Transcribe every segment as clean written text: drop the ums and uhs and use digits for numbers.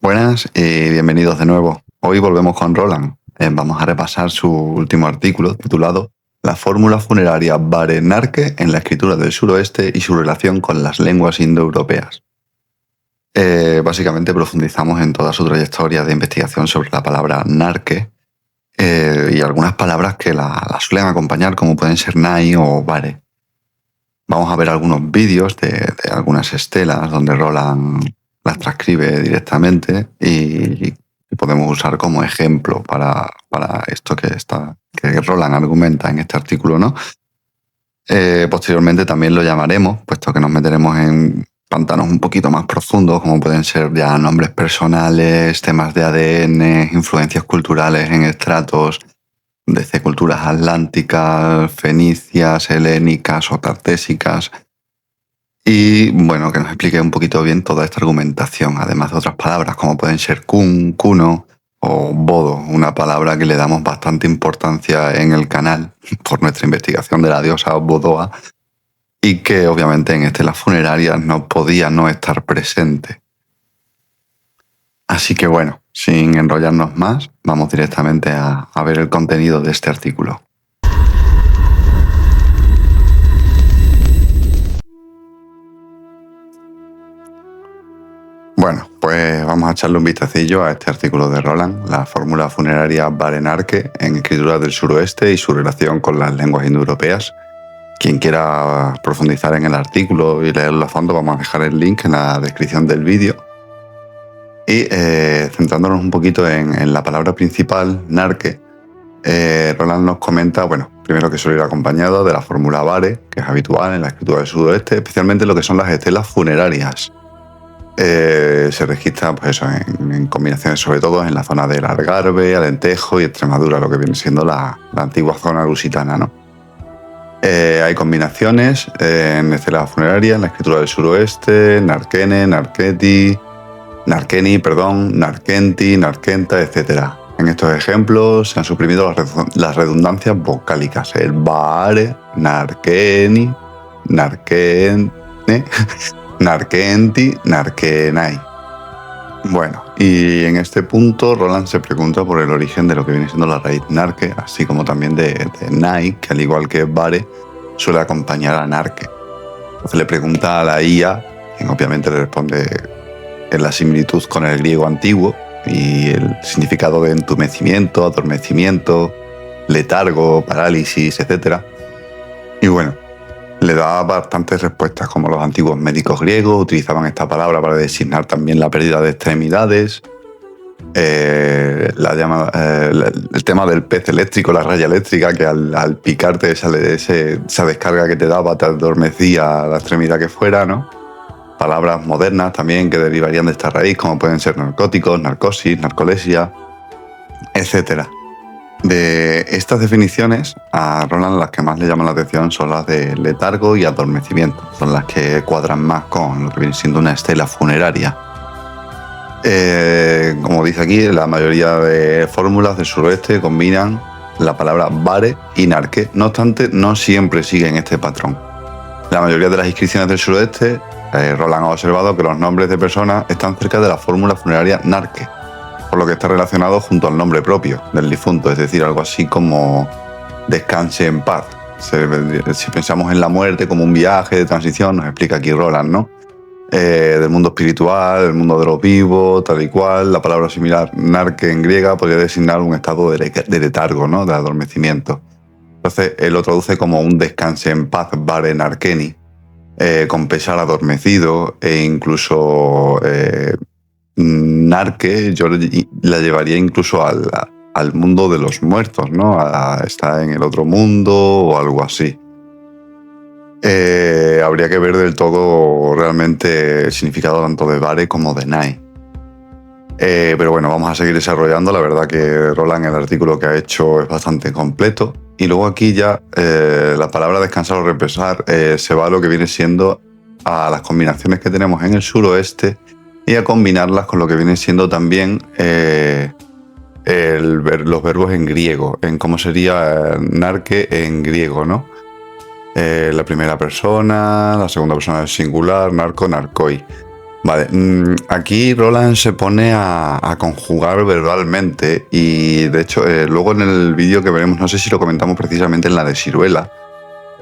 Buenas y bienvenidos de nuevo. Hoy volvemos con Roland. Vamos a repasar su último artículo titulado La fórmula funeraria Vare-Narke en la escritura del suroeste y su relación con las lenguas indoeuropeas. Básicamente profundizamos en toda su trayectoria de investigación sobre la palabra Narke y algunas palabras que la suelen acompañar, como pueden ser Nai o Vare. Vamos a ver algunos vídeos de algunas estelas donde Roland las transcribe directamente y podemos usar como ejemplo para esto que Roland argumenta en este artículo, ¿no? Posteriormente también lo llamaremos, puesto que nos meteremos en pantanos un poquito más profundos, como pueden ser ya nombres personales, temas de ADN, influencias culturales en estratos desde culturas atlánticas, fenicias, helénicas o tartésicas. Y bueno, que nos explique un poquito bien toda esta argumentación, además de otras palabras como pueden ser kun, kuno o bodo, una palabra que le damos bastante importancia en el canal por nuestra investigación de la diosa Bodoa y que obviamente en estelas funerarias no podía no estar presente. Así que bueno, sin enrollarnos más, vamos directamente a ver el contenido de este artículo. Bueno, pues vamos a echarle un vistacillo a este artículo de Roland, la fórmula funeraria Vare-Narke en escrituras del suroeste y su relación con las lenguas indoeuropeas. Quien quiera profundizar en el artículo y leerlo a fondo, vamos a dejar el link en la descripción del vídeo. Y centrándonos un poquito en la palabra principal, Narke, Roland nos comenta, bueno, primero que suele ir acompañado de la fórmula Vare, que es habitual en la escritura del sudoeste, especialmente lo que son las estelas funerarias. Se registra pues eso, en combinaciones sobre todo en la zona del Algarve, Alentejo y Extremadura, lo que viene siendo la antigua zona lusitana, ¿no? Hay combinaciones en estelas funerarias, en la escritura del suroeste, Narkeni, Narkenti, Narkenta, etc. En estos ejemplos se han suprimido las redundancias vocálicas, el Vare, Narkeni, Narkene, Narkenti, Narkenai. Bueno, y en este punto Roland se pregunta por el origen de lo que viene siendo la raíz Narke, así como también de Nai, que al igual que Vare, suele acompañar a Narke. Entonces le pregunta a la IA, quien obviamente le responde en la similitud con el griego antiguo y el significado de entumecimiento, adormecimiento, letargo, parálisis, etc. Y bueno, le da bastantes respuestas, como los antiguos médicos griegos utilizaban esta palabra para designar también la pérdida de extremidades, el tema del pez eléctrico, la raya eléctrica, que al picarte esa descarga que te daba te adormecía la extremidad que fuera, ¿no? Palabras modernas también que derivarían de esta raíz, como pueden ser narcóticos, narcosis, narcolepsia, etc. De estas definiciones, a Roland las que más le llaman la atención son las de letargo y adormecimiento. Son las que cuadran más con lo que viene siendo una estela funeraria. Como dice aquí, la mayoría de fórmulas del suroeste combinan la palabra Vare y Narke. No obstante, no siempre siguen este patrón. La mayoría de las inscripciones del suroeste, Roland ha observado que los nombres de personas están cerca de la fórmula funeraria Narke, por lo que está relacionado junto al nombre propio del difunto, es decir, algo así como descanse en paz. Si pensamos en la muerte como un viaje de transición, nos explica aquí Roland, ¿no? Del mundo espiritual, del mundo de los vivos, tal y cual, la palabra similar Narke en griega podría designar un estado de letargo, ¿no? De adormecimiento. Entonces él lo traduce como un descanse en paz, Vare Narkeni, con pesar adormecido, e incluso Narke yo la llevaría incluso al mundo de los muertos, ¿no? Está en el otro mundo o algo así. Habría que ver del todo realmente el significado tanto de Vare como de Nai. Pero bueno, vamos a seguir desarrollando. La verdad que Roland, el artículo que ha hecho es bastante completo. Y luego aquí ya la palabra descansar o reposar se va a lo que viene siendo a las combinaciones que tenemos en el suroeste y a combinarlas con lo que viene siendo también los verbos en griego, en cómo sería Narke en griego, ¿no? La primera persona, la segunda persona del singular, narco, narcoi. Vale, aquí Roland se pone a conjugar verbalmente y de hecho luego en el vídeo que veremos, no sé si lo comentamos precisamente en la de Siruela,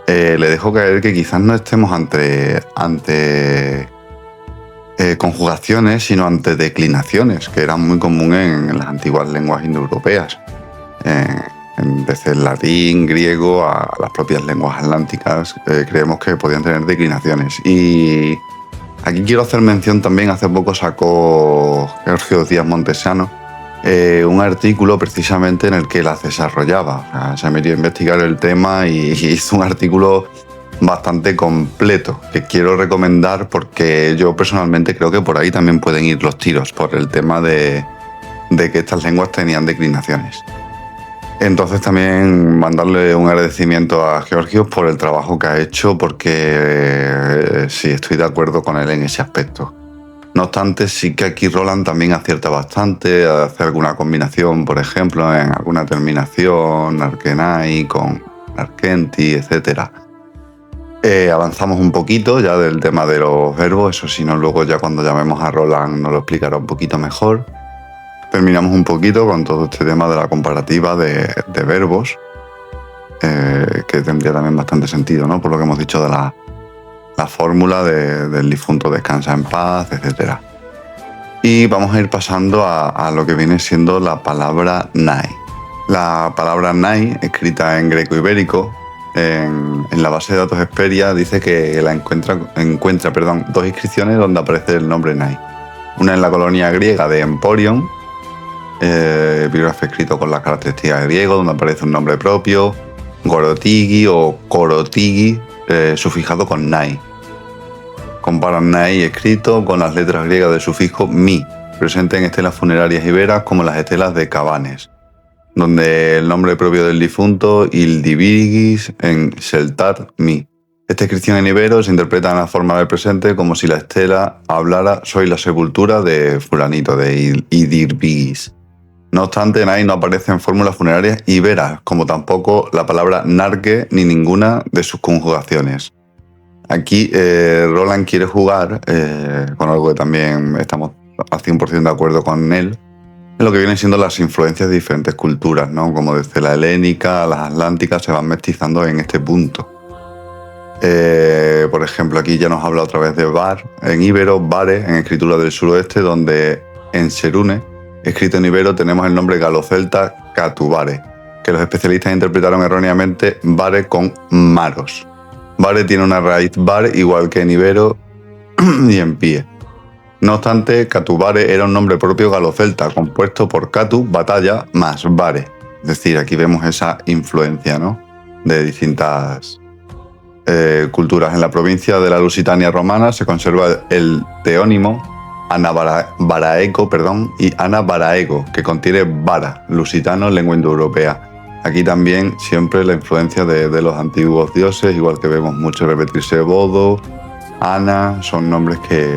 le dejo caer que quizás no estemos ante conjugaciones, sino ante declinaciones, que eran muy comunes en las antiguas lenguas indoeuropeas, desde el latín, griego a las propias lenguas atlánticas, creemos que podían tener declinaciones. Y aquí quiero hacer mención también, hace poco sacó Georgios Díaz Montesano un artículo precisamente en el que las desarrollaba. O sea, se metió a investigar el tema y hizo un artículo bastante completo que quiero recomendar porque yo personalmente creo que por ahí también pueden ir los tiros, por el tema de que estas lenguas tenían declinaciones. Entonces también mandarle un agradecimiento a Georgios por el trabajo que ha hecho, porque sí, estoy de acuerdo con él en ese aspecto. No obstante, sí que aquí Roland también acierta bastante, hace alguna combinación, por ejemplo, en alguna terminación, Arkenai con Arkenti, etc. Avanzamos un poquito ya del tema de los verbos, eso si no, luego ya cuando llamemos a Roland nos lo explicará un poquito mejor. Terminamos un poquito con todo este tema de la comparativa de verbos, que tendría también bastante sentido, ¿no? Por lo que hemos dicho de la fórmula del difunto descansa en paz, etc. Y vamos a ir pasando a lo que viene siendo la palabra nai. La palabra nai, escrita en greco-ibérico, en la base de datos Hesperia, dice que la encuentra dos inscripciones donde aparece el nombre nai. Una en la colonia griega de Emporion, epígrafe escrito con las características de griego, donde aparece un nombre propio, Gorotigi o Korotigi, sufijado con nai. Comparan nai escrito con las letras griegas del sufijo mi, presente en estelas funerarias iberas como las estelas de Cabanes, donde el nombre propio del difunto, Ildivirgis, en Seltar mi. Esta inscripción en ibero se interpreta en la forma del presente como si la estela hablara soy la sepultura de fulanito, de Idirvigis. No obstante, nai no aparece en fórmulas funerarias iberas, como tampoco la palabra narque ni ninguna de sus conjugaciones. Aquí Roland quiere jugar con algo que también estamos al 100% de acuerdo con él, en lo que vienen siendo las influencias de diferentes culturas, ¿no? Como desde la helénica a las atlánticas se van mestizando en este punto. Por ejemplo, aquí ya nos habla otra vez de bar, en íbero, bare, en escritura del suroeste, donde en Serune, escrito en ibero, tenemos el nombre galocelta catubare, que los especialistas interpretaron erróneamente bare con maros. Bare tiene una raíz bar igual que en ibero y en pie. No obstante, catubare era un nombre propio galocelta, compuesto por catu, batalla, más bare. Es decir, aquí vemos esa influencia, ¿no?, de distintas culturas. En la provincia de la Lusitania romana se conserva el teónimo Anabaraeco y Anabaraego, que contiene vara, lusitano, lengua indoeuropea. Aquí también siempre la influencia de los antiguos dioses, igual que vemos mucho repetirse Bodo, Ana, son nombres que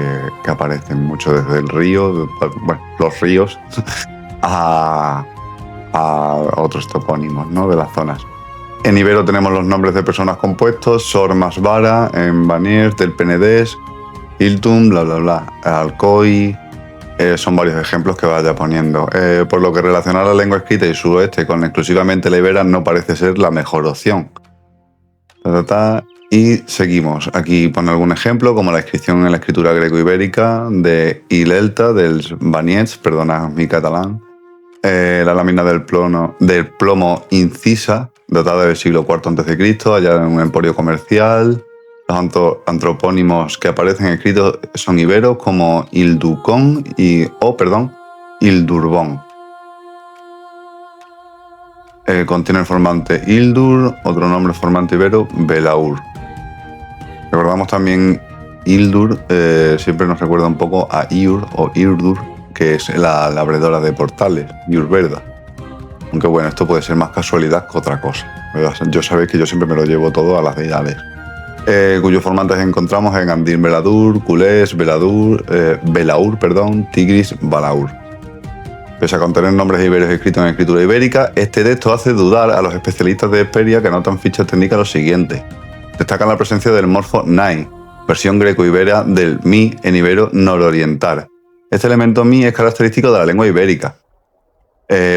aparecen mucho desde el río, bueno, los ríos, a otros topónimos, ¿no?, de las zonas. En ibero tenemos los nombres de personas compuestos, Sor más Vara, en Baniers, del Penedés, Iltum, bla bla bla, Alcoy, son varios ejemplos que vaya poniendo. Por lo que relacionar la lengua escrita y suroeste con exclusivamente la ibera no parece ser la mejor opción. Y seguimos. Aquí pone algún ejemplo, como la inscripción en la escritura greco-ibérica de Ilelta, del Baniets, perdona mi catalán, la lámina del plomo incisa, datada del siglo IV a.C., allá en un emporio comercial. Los antropónimos que aparecen escritos son iberos como Ilducón Ildurbón. Contiene el formante Ildur, otro nombre formante ibero, Belaur. Recordamos también Ildur, siempre nos recuerda un poco a Iur o Irdur, que es la labradora de portales, Iurverda. Aunque bueno, esto puede ser más casualidad que otra cosa. Yo sabéis que yo siempre me lo llevo todo a las deidades. Cuyos formantes encontramos en Andín Beladur, Culés, Belaur, Tigris, Balaur. Pese a contener nombres ibéricos escritos en escritura ibérica, este texto hace dudar a los especialistas de Hesperia que anotan fichas técnicas lo siguiente. Destacan la presencia del morfo nai, versión greco-ibera del mi en ibero nororiental. Este elemento mi es característico de la lengua ibérica.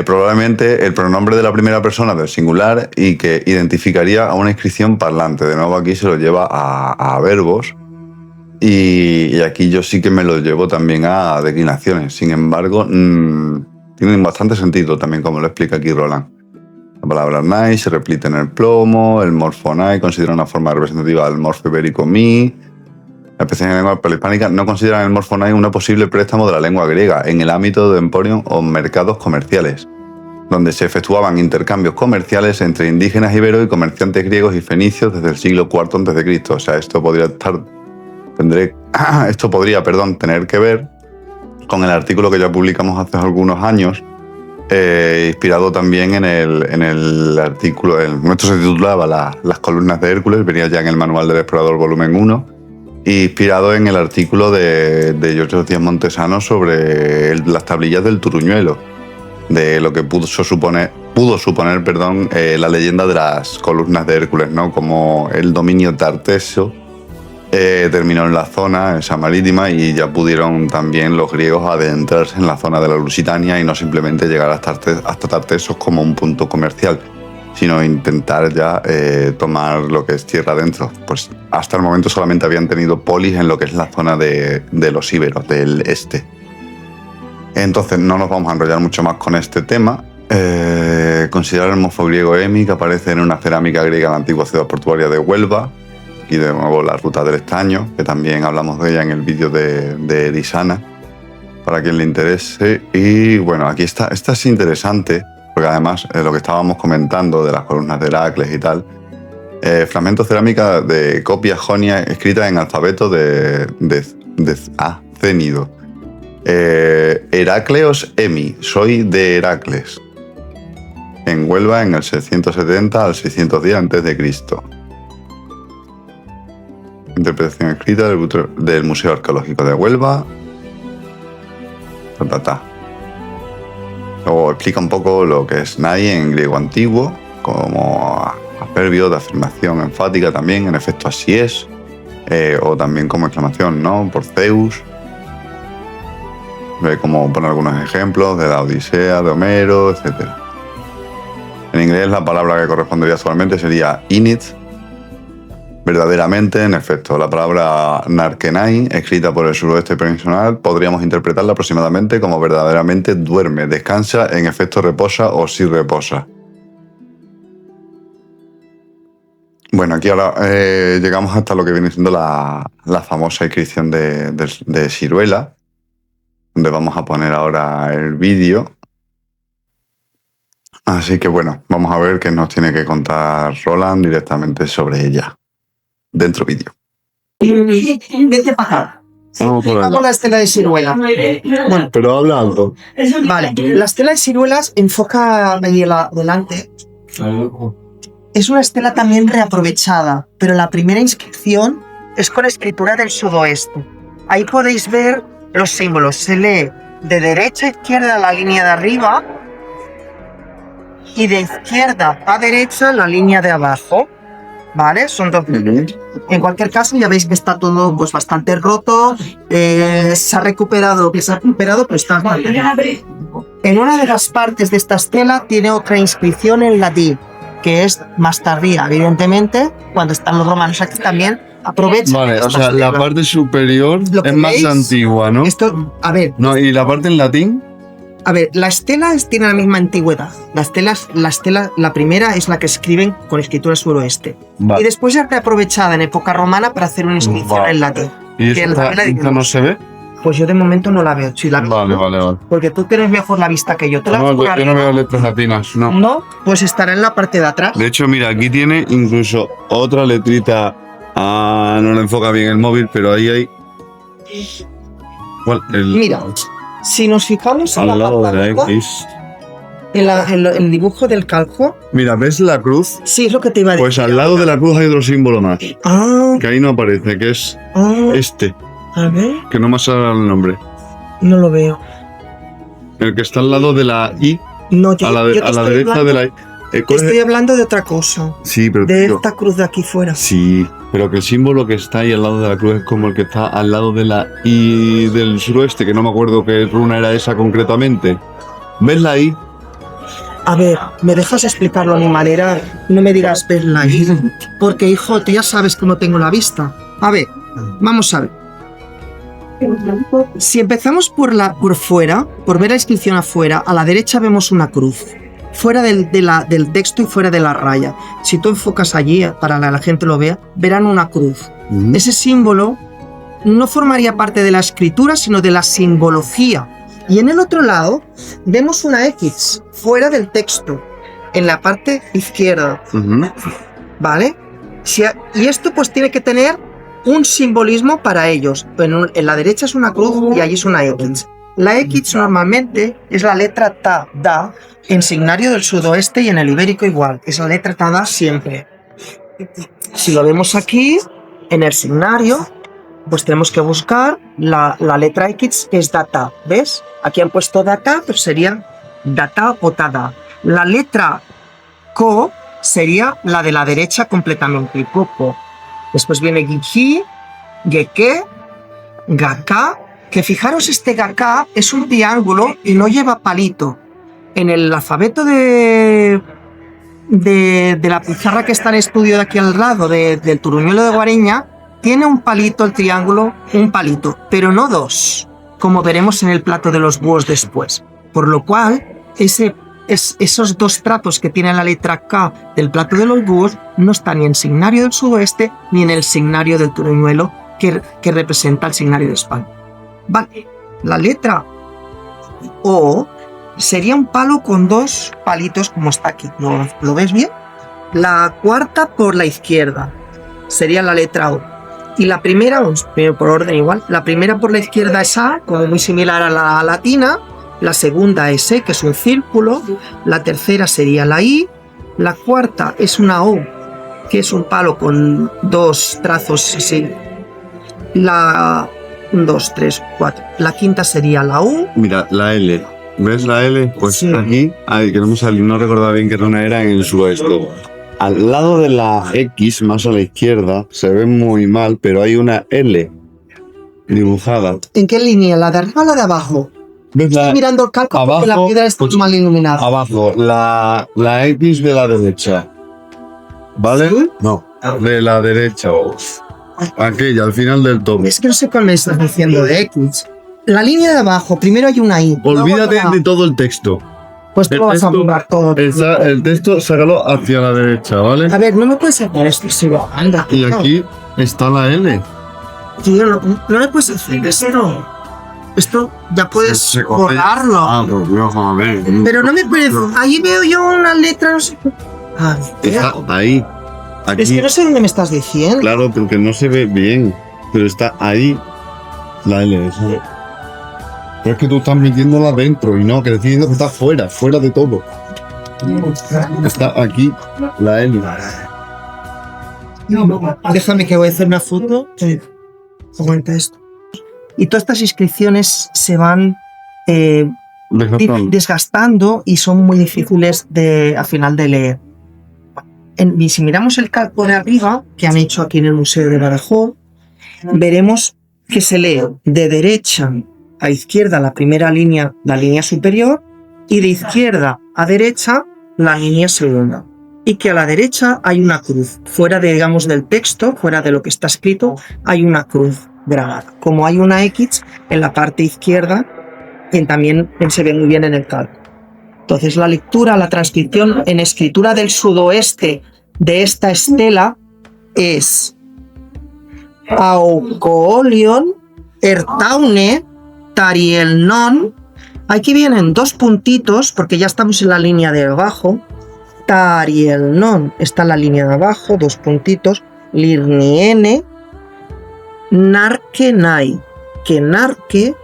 Probablemente el pronombre de la primera persona del singular y que identificaría a una inscripción parlante. De nuevo aquí se lo lleva a verbos y aquí yo sí que me lo llevo también a declinaciones. Sin embargo, tienen bastante sentido también como lo explica aquí Roland. La palabra nai se repite en el plomo, el morfo nai considera una forma representativa del morfo ibérico mi. La especie en lengua prehispánica no consideran el morfo nai una posible préstamo de la lengua griega en el ámbito de emporium o mercados comerciales, donde se efectuaban intercambios comerciales entre indígenas iberos y comerciantes griegos y fenicios desde el siglo IV a.C. O sea, esto podría tener que ver con el artículo que ya publicamos hace algunos años, inspirado también en el artículo, nuestro se titulaba Las columnas de Hércules, venía ya en el Manual del Explorador volumen 1, inspirado en el artículo de Giorgio Díaz Montesano sobre las tablillas del Turuñuelo, de lo que pudo suponer la leyenda de las columnas de Hércules, ¿no? Como el dominio tarteso terminó en la zona, esa marítima, y ya pudieron también los griegos adentrarse en la zona de la Lusitania y no simplemente llegar hasta Tartesos como un punto comercial, sino intentar ya tomar lo que es tierra adentro. Pues hasta el momento solamente habían tenido polis en lo que es la zona de los íberos, del este. Entonces no nos vamos a enrollar mucho más con este tema. Considerar el morfo griego emi, que aparece en una cerámica griega en la antigua ciudad portuaria de Huelva. Aquí de nuevo la ruta del estaño, que también hablamos de ella en el vídeo de Edisana, para quien le interese. Y bueno, aquí esta es interesante, porque además lo que estábamos comentando de las columnas de Heracles y tal, fragmento cerámica de copia jonia escrita en alfabeto de cénido. Heracleos emi, soy de Heracles, en Huelva en el 670 al 610 a.C. Interpretación escrita del Museo Arqueológico de Huelva. Luego explica un poco lo que es nai en griego antiguo, como adverbio de afirmación enfática también, en efecto así es, o también como exclamación, ¿no? Por Zeus. Ve cómo pone algunos ejemplos de la Odisea, de Homero, etc. En inglés la palabra que correspondería actualmente sería init. Verdaderamente, en efecto, la palabra narkenai, escrita por el suroeste peninsular, podríamos interpretarla aproximadamente como verdaderamente duerme, descansa, en efecto reposa o sí reposa. Bueno, aquí ahora llegamos hasta lo que viene siendo la famosa inscripción de Siruela, donde vamos a poner ahora el vídeo. Así que bueno, vamos a ver qué nos tiene que contar Roland directamente sobre ella. Dentro vídeo. Vete para acá. Vamos la estela de Siruela. Bueno, pero habla algo. Vale, la estela de Siruelas enfoca ahí adelante. Es una estela también reaprovechada, pero la primera inscripción es con escritura del sudoeste. Ahí podéis ver los símbolos. Se lee de derecha a izquierda la línea de arriba y de izquierda a derecha la línea de abajo. ¿Vale? Son dos. En cualquier caso, ya veis que está todo pues bastante roto. Se ha recuperado, pero está bastante. En una de las partes de esta estela tiene otra inscripción en latín, que es más tardía, evidentemente, cuando están los romanos aquí también aprovechan. Vale, o sea, la parte superior es más antigua, ¿no? Esto, a ver. No, ¿y la parte en latín? A ver, la estela tiene la misma antigüedad. La primera es la que escriben con escritura suroeste. Vale. Y después es reaprovechada en época romana para hacer una inscripción en latín. ¿Y esta no se ve? Pues yo de momento no la veo. Sí, la veo. Vale. Porque tú tienes mejor la vista que yo. No, yo no veo letras latinas, no. No, pues estará en la parte de atrás. De hecho, mira, aquí tiene incluso otra letrita. No le enfoca bien el móvil, pero ahí hay... Mira, si nos fijamos en al lado de la X, en el dibujo del calco. Mira, ¿ves la cruz? Sí, es lo que te iba a decir. Pues al lado de la cruz hay otro símbolo más. Que ahí no aparece, que es este. A ver. Que no me sale el nombre. No lo veo. El que está al lado de la I. No, yo, a la derecha de la I. Estoy hablando de otra cosa. Sí, pero... De esta cruz de aquí fuera. Sí. pero que el símbolo que está ahí al lado de la cruz es como el que está al lado de la I del suroeste, que no me acuerdo qué runa era esa concretamente. ¿Ves la I? A ver, ¿me dejas explicarlo a mi manera? No me digas verla ahí, porque hijo, tú ya sabes cómo tengo la vista. A ver, vamos a ver. Si empezamos por fuera, por ver la inscripción afuera, a la derecha vemos una cruz, fuera del texto y fuera de la raya. Si tú enfocas allí, para que la gente lo vea, verán una cruz. Ese símbolo no formaría parte de la escritura, sino de la simbología. Y en el otro lado vemos una X, fuera del texto, en la parte izquierda. ¿Vale? Y esto pues tiene que tener un simbolismo para ellos. En la derecha es una cruz y allí es una X. La X normalmente es la letra Ta, Da, en signario del sudoeste y en el ibérico igual. Es la letra Ta, Da siempre. Si lo vemos aquí, en el signario, pues tenemos que buscar la letra X, que es Data. ¿Ves? Aquí han puesto Data, pero sería Data o Tada. La letra Ko sería la de la derecha completamente, Koko. Después viene Giki, Geke, Gaka, que fijaros, este Gaka es un triángulo y no lleva palito. En el alfabeto de la pizarra que está en estudio de aquí al lado, del Turuñuelo de Guareña, tiene un palito el triángulo, un palito, pero no dos, como veremos en el plato de los búhos después. Por lo cual, esos dos trazos que tiene la letra K del plato de los búhos no están ni en signario del sudoeste ni en el signario del Turuñuelo que representa el signario de España. Vale, la letra O sería un palo con dos palitos como está aquí. ¿Lo ves bien? La cuarta por la izquierda sería la letra O. Y la primera, por orden igual, la primera por la izquierda es A, como muy similar a la latina. La segunda es E, que es un círculo. La tercera sería la I. La cuarta es una O, que es un palo con dos trazos así. 1, 2, 3, 4. La quinta sería la U. Mira, la L. ¿Ves la L? Pues sí. Aquí, que no recordaba bien qué runa era en el suroeste. Al lado de la X, más a la izquierda, se ve muy mal, pero hay una L dibujada. ¿En qué línea? ¿La de arriba o la de abajo? Estoy mirando el calco abajo, porque la piedra está mal iluminada. Abajo, la X de la derecha. ¿Vale? ¿Sí? No, de la derecha. Aquella, al final del todo. Es que no sé cuál me estás diciendo de X. La línea de abajo, primero hay una I. Olvídate de todo el texto. Pues tú lo vas a borrar todo. El texto, sácalo hacia la derecha, ¿vale? A ver, no me puedes hacer esto, sí, anda. Y aquí está la L. Tío, no le puedes hacer esto. Esto ya puedes borrarlo. A ver. Pero no me parece. Ahí veo yo una letra, no sé. Está ahí. Aquí. Es que no sé dónde me estás diciendo. Claro, porque no se ve bien. Pero está ahí la L. Pero es que tú estás metiéndola dentro y no, que estoy diciendo que está fuera de todo. Está aquí la L. Déjame que voy a hacer una foto. Aguanta esto. Y todas estas inscripciones se van desgastando y son muy difíciles al final de leer. Si miramos el calco de arriba, que han hecho aquí en el Museo de Badajoz, veremos que se lee de derecha a izquierda la primera línea, la línea superior, y de izquierda a derecha la línea segunda. Y que a la derecha hay una cruz. Fuera, digamos, del texto, fuera de lo que está escrito, hay una cruz grabada. Como hay una X en la parte izquierda, y también se ve muy bien en el calco. Entonces la lectura, la transcripción en escritura del sudoeste de esta estela es Aucoolion, Ertaune, Tarielnon. Aquí vienen dos puntitos porque ya estamos en la línea de abajo. Tarielnon está en la línea de abajo, dos puntitos. Lirniene, Narkenai, que Narke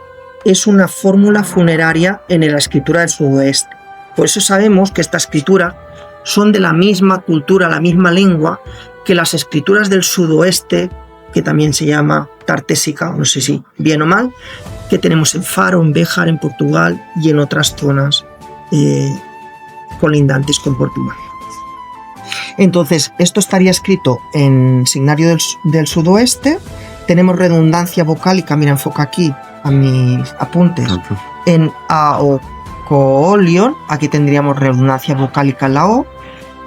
es una fórmula funeraria en la escritura del sudoeste. Por eso sabemos que esta escritura son de la misma cultura, la misma lengua que las escrituras del sudoeste, que también se llama tartésica, no sé si bien o mal, que tenemos en Faro, en Béjar, en Portugal y en otras zonas colindantes con Portugal. Entonces, esto estaría escrito en signario del sudoeste. Tenemos redundancia vocálica, mira, enfoca aquí a mis apuntes. En Aocoolion, aquí tendríamos redundancia vocálica en la O.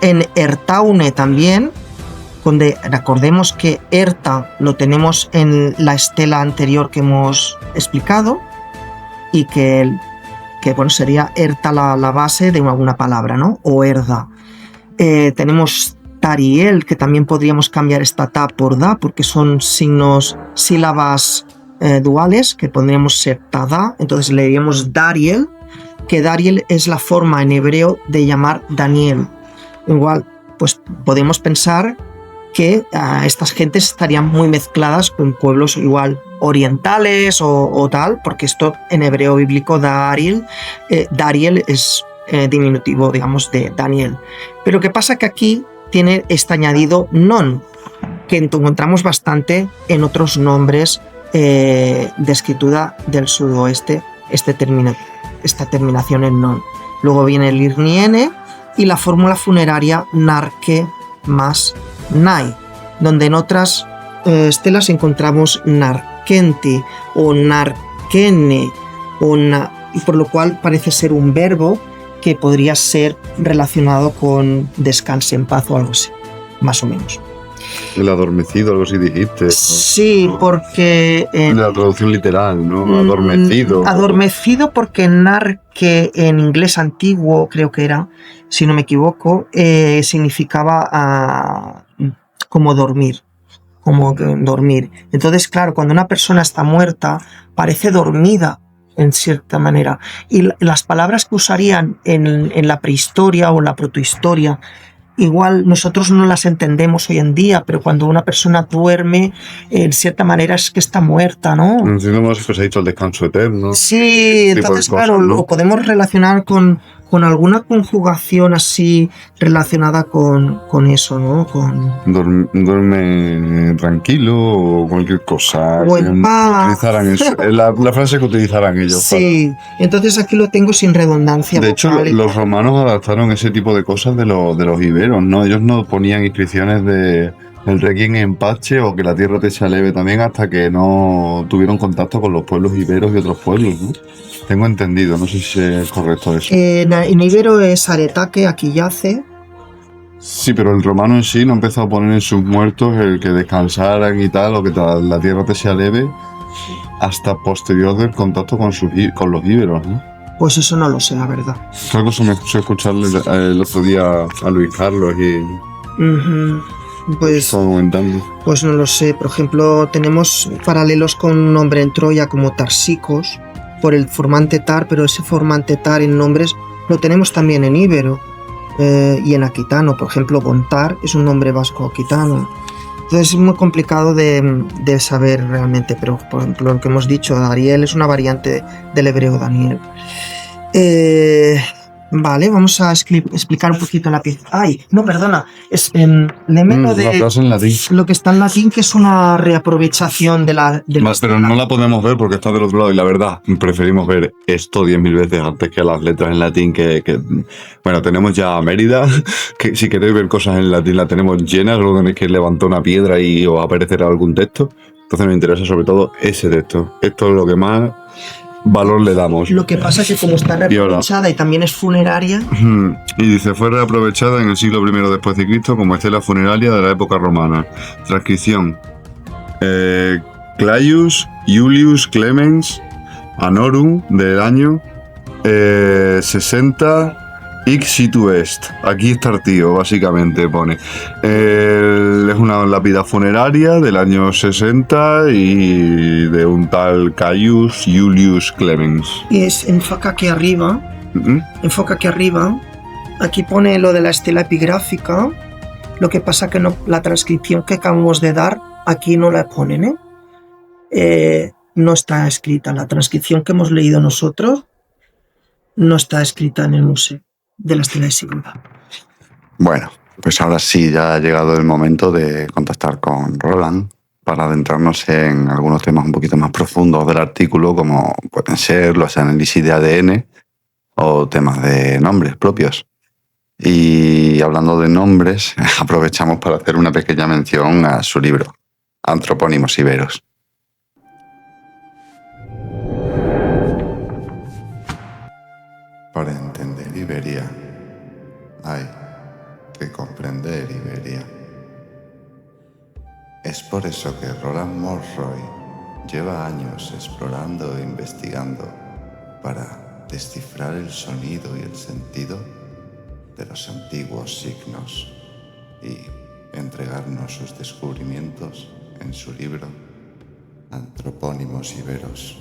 En Ertaune también, donde recordemos que Erta lo tenemos en la estela anterior que hemos explicado y que bueno, sería Erta la base de alguna palabra, ¿no? O Erda. Tenemos Tariel, que también podríamos cambiar esta ta por da, porque son sílabas duales, que podríamos ser tada, entonces le diríamos Dariel, que Dariel es la forma en hebreo de llamar Daniel. Igual, pues podemos pensar que estas gentes estarían muy mezcladas con pueblos igual orientales o tal, porque esto en hebreo bíblico Dariel es diminutivo, digamos, de Daniel. Pero ¿qué pasa? Que aquí tiene este añadido non, que encontramos bastante en otros nombres de escritura del sudoeste, esta terminación en non. Luego viene el irniene y la fórmula funeraria narque más nai, donde en otras estelas encontramos narquenti o narquene, y por lo cual parece ser un verbo que podría ser relacionado con descanse en paz o algo así, más o menos. El adormecido, algo así dijiste. Sí, porque... la traducción literal, ¿no? Adormecido. Adormecido porque narque en inglés antiguo, creo que era, si no me equivoco, significaba como dormir. Como dormir. Entonces, claro, cuando una persona está muerta, parece dormida, en cierta manera. Y las palabras que usarían en la prehistoria o en la protohistoria, igual nosotros no las entendemos hoy en día, pero cuando una persona duerme, en cierta manera es que está muerta, ¿no? Entendemos que se ha dicho el descanso eterno. Sí, entonces, cosas, claro, ¿no? lo podemos relacionar con alguna conjugación así relacionada con eso, ¿no? Duerme tranquilo o cualquier cosa. O en paz. Utilizarán eso. La frase que utilizarán ellos. Sí, entonces aquí lo tengo sin redundancia. De hecho, los romanos adaptaron ese tipo de cosas de los iberos, ¿no? Ellos no ponían inscripciones de el requiem en Pache o que la tierra te sea leve también hasta que no tuvieron contacto con los pueblos iberos y otros pueblos, ¿no? Tengo entendido, no sé si es correcto eso. En ibero es aretaque, aquí yace. Sí, pero el romano en sí no empezó a poner en sus muertos el que descansaran y tal, o que la tierra te sea leve, hasta posterior del contacto con los íberos, ¿no? Pues eso no lo sé, la verdad. Algo se me escuchó escucharle el otro día a Luis Carlos y... Pues, estaba comentando. Pues no lo sé. Por ejemplo, tenemos paralelos con un nombre en Troya como Tarsicos, por el formante tar, pero ese formante tar en nombres lo tenemos también en íbero y en aquitano. Por ejemplo, Bontar es un nombre vasco-aquitano. Entonces es muy complicado de saber realmente, pero por ejemplo lo que hemos dicho, Dariel es una variante del hebreo Daniel. Vale, vamos a explicar un poquito la pieza. Ay, no, perdona. Léeme lo de la frase en latín. lo que está en latín, que es una reaprovechación de la Pero no la podemos ver porque está del otro lado y la verdad, preferimos ver esto 10.000 veces antes que las letras en latín bueno, tenemos ya Mérida, que si queréis ver cosas en latín la tenemos llena, solo tenéis que levantar una piedra y os aparecerá algún texto. Entonces me interesa sobre todo ese texto. Esto es lo que más valor le damos. Lo que pasa es que como está reaprovechada y también es funeraria... Y dice, fue reaprovechada en el siglo I después de Cristo como estela funeraria de la época romana. Transcripción. Claius Iulius Clemens Anorum del año 60 Hic situ est. Aquí está el tío, básicamente pone. Es una lápida funeraria del año 60 y de un tal Caius Iulius Clemens. Y enfoca aquí arriba. Enfoca aquí arriba. Aquí pone lo de la estela epigráfica. Lo que pasa que no, la transcripción que acabamos de dar aquí no la ponen, no está escrita. La transcripción que hemos leído nosotros no está escrita en el museo de la estela de Sigulda. Bueno, pues ahora sí, ya ha llegado el momento de contactar con Roland para adentrarnos en algunos temas un poquito más profundos del artículo, como pueden ser los análisis de ADN o temas de nombres propios. Y hablando de nombres, aprovechamos para hacer una pequeña mención a su libro, Antropónimos Iberos. Para entender Iberia, hay que comprender Iberia. Es por eso que Roland Morroy lleva años explorando e investigando para descifrar el sonido y el sentido de los antiguos signos y entregarnos sus descubrimientos en su libro Antropónimos Iberos.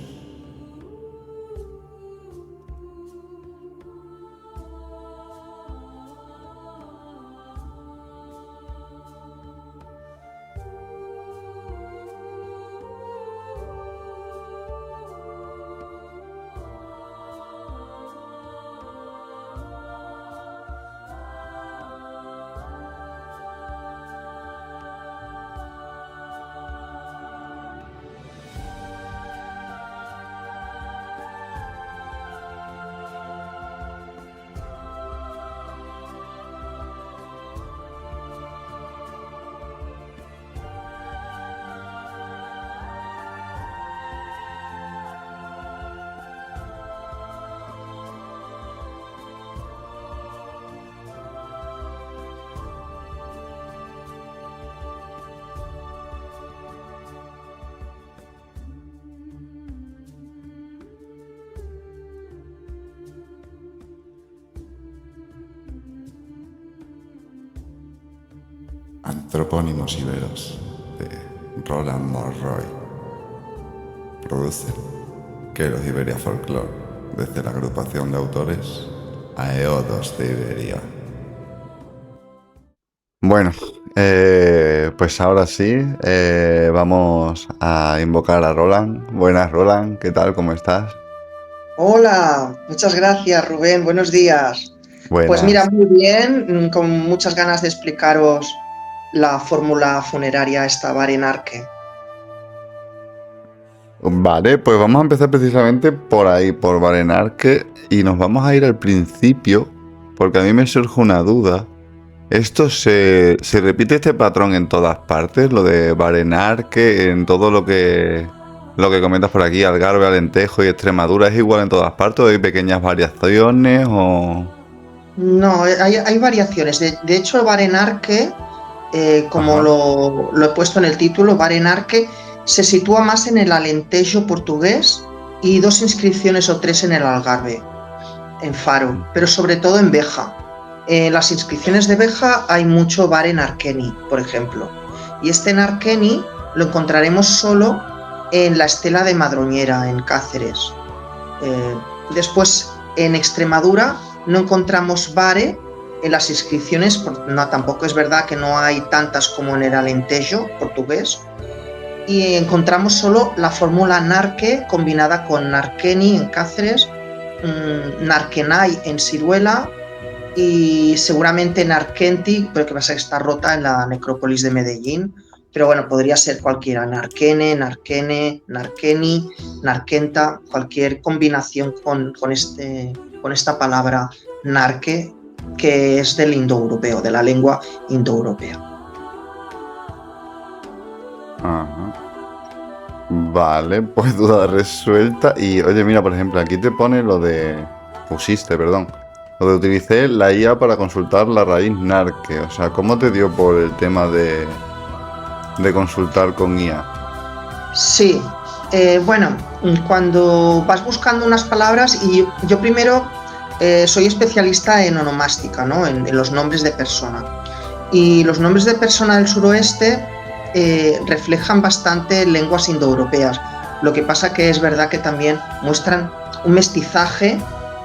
Antropónimos Iberos, de Roland Morroy. Produce Queros Iberia Folklore, desde la agrupación de autores Aeodos de Iberia. Bueno, pues ahora sí, vamos a invocar a Roland. Buenas, Roland, ¿qué tal? ¿Cómo estás? Hola, muchas gracias, Rubén. Buenos días. Buenas. Pues mira, muy bien, con muchas ganas de explicaros la fórmula funeraria esta Barenarque. Vale, pues vamos a empezar precisamente por ahí, por Barenarque, y nos vamos a ir al principio, porque a mí me surge una duda. ¿Esto se repite este patrón en todas partes? Lo de Barenarque, en todo lo que comentas por aquí, Algarve, Alentejo y Extremadura, ¿es igual en todas partes o hay pequeñas variaciones o...? No, hay variaciones. De hecho, Barenarque, como lo he puesto en el título, Barenarque se sitúa más en el Alentejo portugués y 2 inscripciones o 3 en el Algarve, en Faro, pero sobre todo en Beja. En las inscripciones de Beja hay mucho Barenarqueni, por ejemplo. Y este Narqueni lo encontraremos solo en la estela de Madroñera, en Cáceres. Después, en Extremadura, no encontramos Bare en las inscripciones, no, tampoco es verdad que no hay tantas como en el Alentejo portugués. Y encontramos solo la fórmula Narque combinada con Narqueni en Cáceres, Narquenay en Siruela y seguramente Narquenti, pero que pasa que está rota en la necrópolis de Medellín. Pero bueno, podría ser cualquiera, Narquene, Narquene, Narqueni, Narquenta, cualquier combinación con esta palabra Narque, que es del indoeuropeo, de la lengua indoeuropea. Ajá. Vale, pues duda resuelta. Y oye, mira, por ejemplo, aquí te pone lo de... Pusiste, perdón. Lo de utilicé la IA para consultar la raíz Narque. O sea, ¿cómo te dio por el tema de consultar con IA? Sí, bueno, cuando vas buscando unas palabras, y yo primero soy especialista en onomástica, ¿no? En los nombres de persona. Y los nombres de persona del suroeste reflejan bastante lenguas indoeuropeas. Lo que pasa que es verdad que también muestran un mestizaje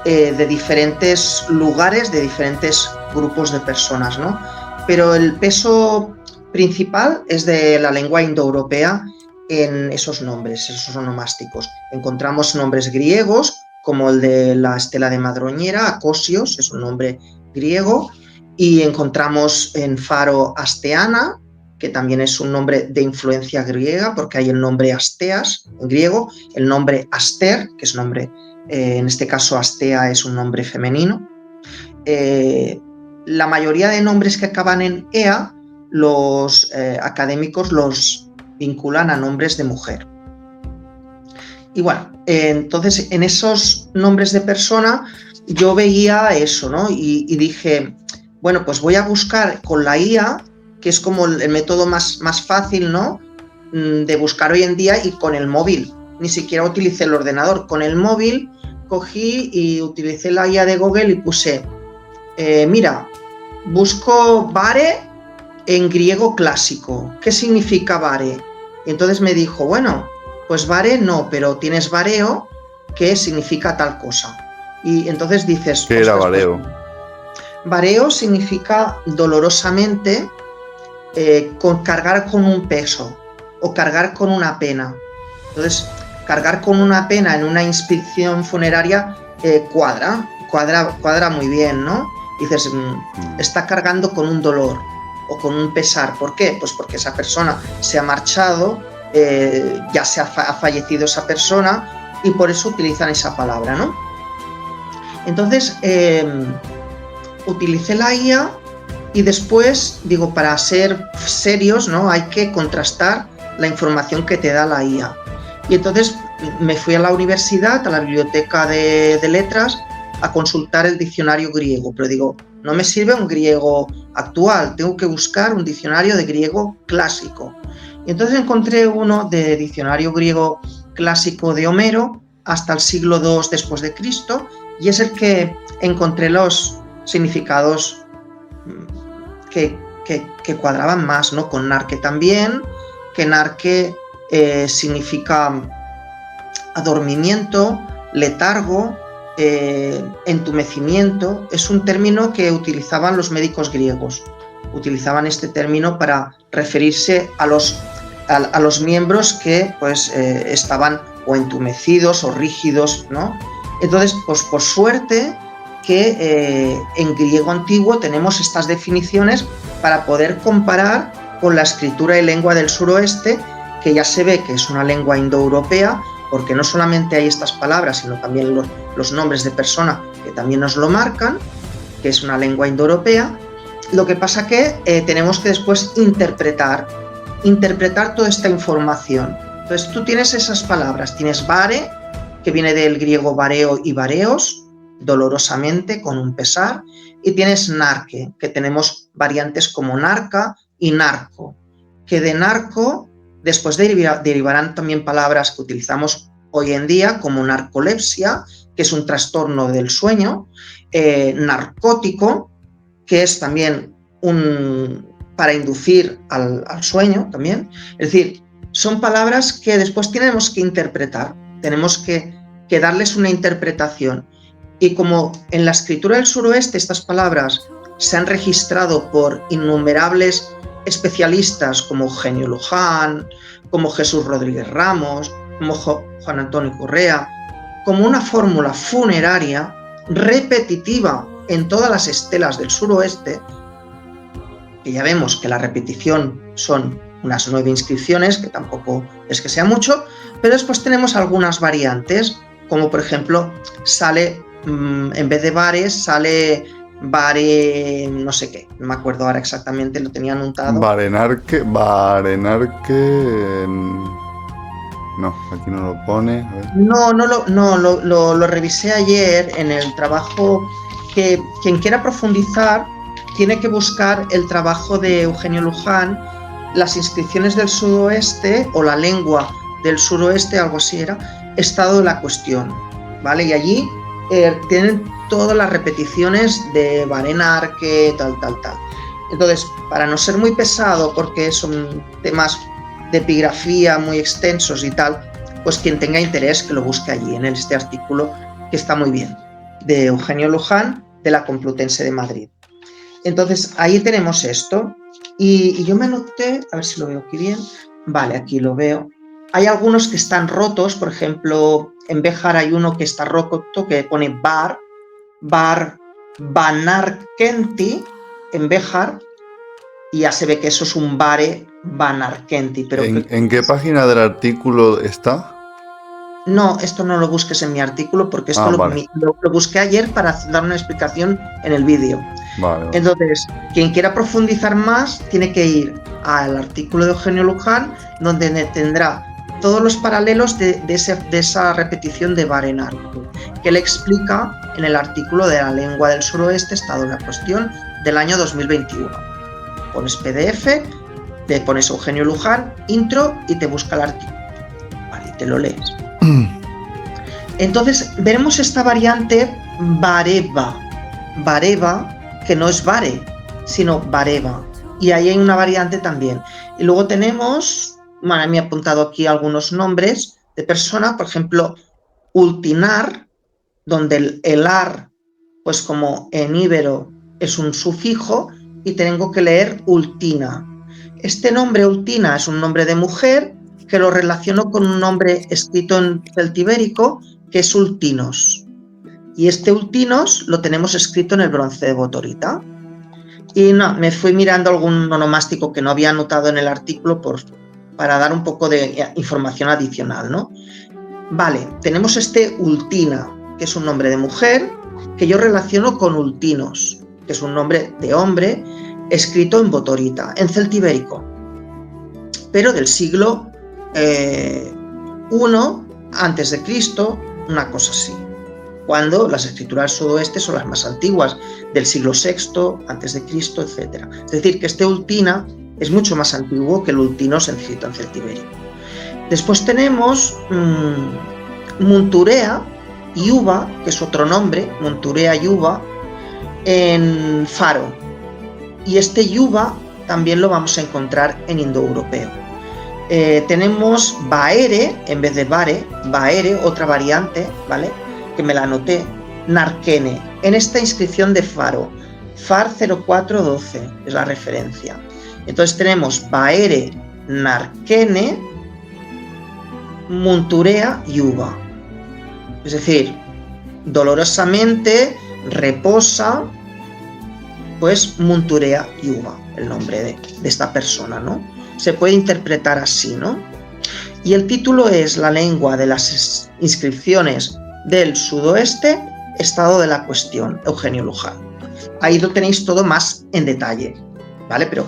de diferentes lugares, de diferentes grupos de personas, ¿no? Pero el peso principal es de la lengua indoeuropea en esos nombres, esos onomásticos. Encontramos nombres griegos, como el de la estela de Madroñera, Acosios, es un nombre griego, y encontramos en Faro Asteana, que también es un nombre de influencia griega, porque hay el nombre Asteas en griego, el nombre Aster, que es nombre, en este caso Astea es un nombre femenino, la mayoría de nombres que acaban en ea, los académicos los vinculan a nombres de mujer. Y bueno, entonces en esos nombres de persona yo veía eso, ¿no? Y dije, bueno, pues voy a buscar con la IA, que es como el método más fácil, ¿no? De buscar hoy en día, y con el móvil. Ni siquiera utilicé el ordenador. Con el móvil cogí y utilicé la IA de Google y puse, mira, busco Vare en griego clásico. ¿Qué significa Vare? Y entonces me dijo, bueno, pues Vare no, pero tienes Vareo, que significa tal cosa. Y entonces dices... ¿Qué era Vareo? Pues, Vareo significa dolorosamente, cargar con un peso o cargar con una pena. Entonces, cargar con una pena en una inscripción funeraria cuadra muy bien, ¿no? Dices, está cargando con un dolor o con un pesar. ¿Por qué? Pues porque esa persona se ha marchado, ya ha fallecido esa persona, y por eso utilizan esa palabra, ¿no? Entonces, utilicé la IA y después, digo, para ser serios, ¿no? Hay que contrastar la información que te da la IA. Y entonces me fui a la universidad, a la biblioteca de letras, a consultar el diccionario griego, pero digo, no me sirve un griego actual, tengo que buscar un diccionario de griego clásico. Y entonces encontré uno de diccionario griego clásico de Homero hasta el siglo II después de Cristo, y es el que encontré los significados que cuadraban más, ¿no? Con narque también, que narque significa adormimiento, letargo, entumecimiento. Es un término que utilizaban los médicos griegos. Utilizaban este término para referirse a los miembros que pues, estaban o entumecidos o rígidos, ¿no? Entonces, pues por suerte que en griego antiguo tenemos estas definiciones para poder comparar con la escritura y lengua del suroeste, que ya se ve que es una lengua indoeuropea, porque no solamente hay estas palabras, sino también los nombres de persona que también nos lo marcan, que es una lengua indoeuropea. Lo que pasa que tenemos que después interpretar toda esta información. Entonces tú tienes esas palabras, tienes Vare, que viene del griego vareo y vareos, dolorosamente, con un pesar, y tienes narque, que tenemos variantes como narca y narco, que de narco después derivarán también palabras que utilizamos hoy en día, como narcolepsia, que es un trastorno del sueño, narcótico, que es también para inducir al sueño también. Es decir, son palabras que después tenemos que interpretar, tenemos que darles una interpretación. Y como en la escritura del suroeste estas palabras se han registrado por innumerables especialistas como Eugenio Luján, como Jesús Rodríguez Ramos, como Juan Antonio Correa, como una fórmula funeraria repetitiva en todas las estelas del suroeste, que ya vemos que la repetición son unas 9 inscripciones, que tampoco es que sea mucho, pero después tenemos algunas variantes, como por ejemplo sale, en vez de bares, sale Vare, no sé qué, no me acuerdo ahora exactamente, lo tenía anotado. Varenarque. No, aquí no lo pone. A ver. Lo revisé ayer en el trabajo, que quien quiera profundizar tiene que buscar el trabajo de Eugenio Luján, las inscripciones del suroeste o la lengua del suroeste, algo así era, estado de la cuestión, ¿vale? Y allí tienen todas las repeticiones de Varenarque, tal. Entonces, para no ser muy pesado, porque son temas de epigrafía muy extensos y tal, pues quien tenga interés que lo busque allí, en este artículo que está muy bien, de Eugenio Luján, de la Complutense de Madrid. Entonces, ahí tenemos esto. Y yo me anoté, a ver si lo veo aquí bien. Vale, aquí lo veo. Hay algunos que están rotos, por ejemplo, en Béjar hay uno que está roto, que pone Bar Banarkenti, en Béjar, y ya se ve que eso es un Vare Banarkenti. Pero ¿En qué página del artículo está? No, esto no lo busques en mi artículo, porque esto vale. lo busqué ayer para dar una explicación en el vídeo. Vale. Entonces, quien quiera profundizar más tiene que ir al artículo de Eugenio Luján, donde tendrá todos los paralelos de esa repetición de Barenarque, que le explica en el artículo de la lengua del suroeste, estado de la cuestión, del año 2021. Pones PDF, te pones Eugenio Luján, intro, y te busca el artículo. Vale, y te lo lees. Entonces, veremos esta variante Bareva. Bareva, que no es Bare, sino Bareva. Y ahí hay una variante también. Y luego tenemos, bueno, me he apuntado aquí algunos nombres de personas, por ejemplo, Ultinar, donde el ar, pues como en íbero es un sufijo, y tengo que leer Ultina. Este nombre Ultina es un nombre de mujer que lo relaciono con un nombre escrito en celtibérico que es Ultinos. Y este Ultinos lo tenemos escrito en el bronce de Botorita. Y no, me fui mirando algún onomástico que no había anotado en el artículo para dar un poco de información adicional, ¿no? Vale, tenemos este Ultina, que es un nombre de mujer, que yo relaciono con Ultinos, que es un nombre de hombre, escrito en Botorita, en celtibérico, pero del siglo I antes de Cristo, una cosa así, cuando las escrituras del sudoeste son las más antiguas, del siglo VI antes de Cristo, etc. Es decir, que este Ultina es mucho más antiguo que el Ultinos escrito en celtibérico. Después tenemos Munturea Yuba, que es otro nombre, Munturea Yuba, en Faro. Y este Yuba también lo vamos a encontrar en indoeuropeo. Tenemos Baere, en vez de Bare, Baere, otra variante, ¿vale? Que me la anoté, Narquene, en esta inscripción de Faro, FAR 0412 es la referencia. Entonces tenemos Baere, Narquene, Munturea Yuba. Es decir, dolorosamente reposa, pues Munturea Yuba, el nombre de esta persona, ¿no? Se puede interpretar así, ¿no? Y el título es La lengua de las inscripciones del sudoeste, estado de la cuestión, Eugenio Luján. Ahí lo tenéis todo más en detalle, ¿vale? Pero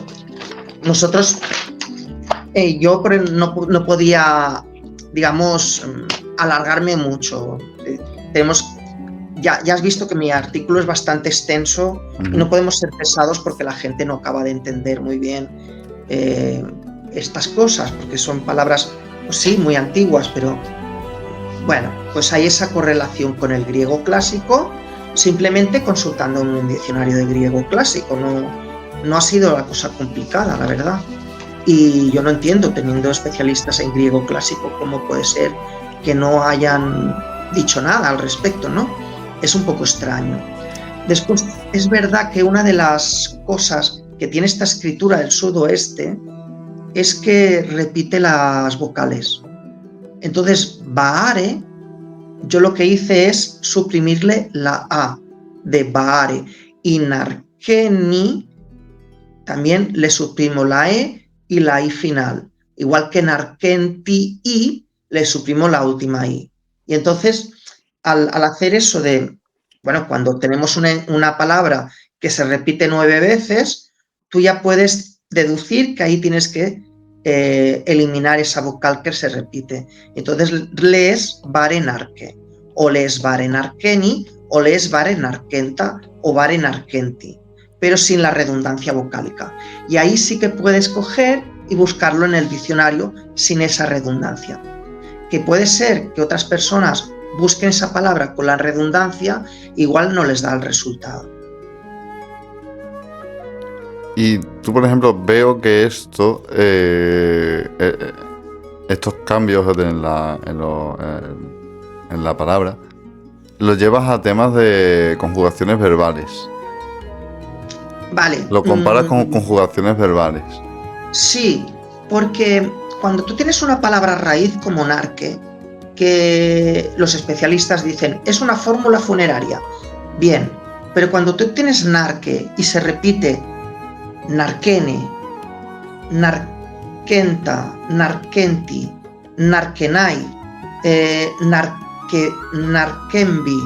nosotros, yo no podía, digamos, alargarme mucho. Ya has visto que mi artículo es bastante extenso y no podemos ser pesados porque la gente no acaba de entender muy bien estas cosas, porque son palabras, pues sí, muy antiguas, pero bueno, pues hay esa correlación con el griego clásico, simplemente consultando un diccionario de griego clásico. No ha sido la cosa complicada, la verdad. Y yo no entiendo, teniendo especialistas en griego clásico, cómo puede ser que no hayan dicho nada al respecto, ¿no? Es un poco extraño. Después, es verdad que una de las cosas que tiene esta escritura del sudoeste es que repite las vocales. Entonces, Baare, yo lo que hice es suprimirle la A de Baare, y Narqueni también le suprimo la E y la I final. Igual que Narquenti I, le suprimo la última I. Y entonces, al hacer eso bueno, cuando tenemos una palabra que se repite 9 veces, tú ya puedes deducir que ahí tienes que eliminar esa vocal que se repite. Entonces lees Barenarque, o lees Barenarqueni, o lees Barenarquenta, o Barenarquenti, pero sin la redundancia vocálica. Y ahí sí que puedes coger y buscarlo en el diccionario sin esa redundancia. Que puede ser que otras personas busquen esa palabra con la redundancia, igual no les da el resultado. Y tú, por ejemplo, veo que estos cambios en la palabra los llevas a temas de conjugaciones verbales. Vale. Lo comparas con conjugaciones verbales. Sí, porque cuando tú tienes una palabra raíz como narque, que los especialistas dicen es una fórmula funeraria, bien, pero cuando tú tienes narque y se repite narquene, narquenta, narquenti, narquenai, narquembi,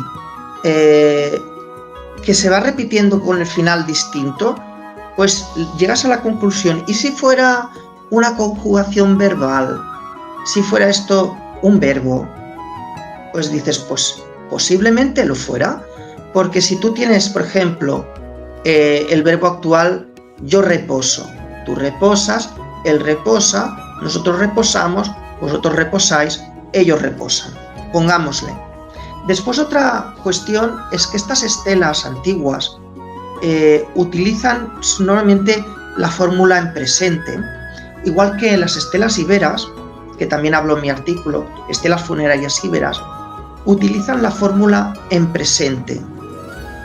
que se va repitiendo con el final distinto, pues llegas a la conclusión, ¿y si fuera una conjugación verbal? Si fuera esto un verbo, pues dices, pues posiblemente lo fuera, porque si tú tienes, por ejemplo, el verbo actual, yo reposo, tú reposas, él reposa, nosotros reposamos, vosotros reposáis, ellos reposan, pongámosle. Después otra cuestión es que estas estelas antiguas utilizan normalmente la fórmula en presente, igual que las estelas iberas, que también hablo en mi artículo, estelas funerarias iberas, utilizan la fórmula en presente.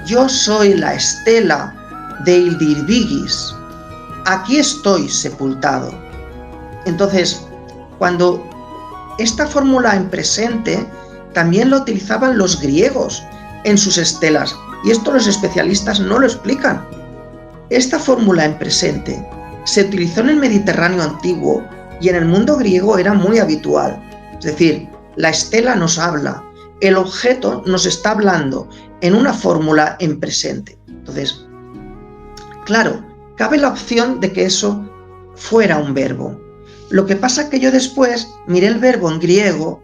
Yo soy la estela de Ildirbigis, aquí estoy sepultado. Entonces, cuando esta fórmula en presente también la utilizaban los griegos en sus estelas, y esto los especialistas no lo explican. Esta fórmula en presente se utilizó en el Mediterráneo antiguo y en el mundo griego era muy habitual. Es decir, la estela nos habla, el objeto nos está hablando en una fórmula en presente. Entonces, claro, cabe la opción de que eso fuera un verbo. Lo que pasa es que yo después miré el verbo en griego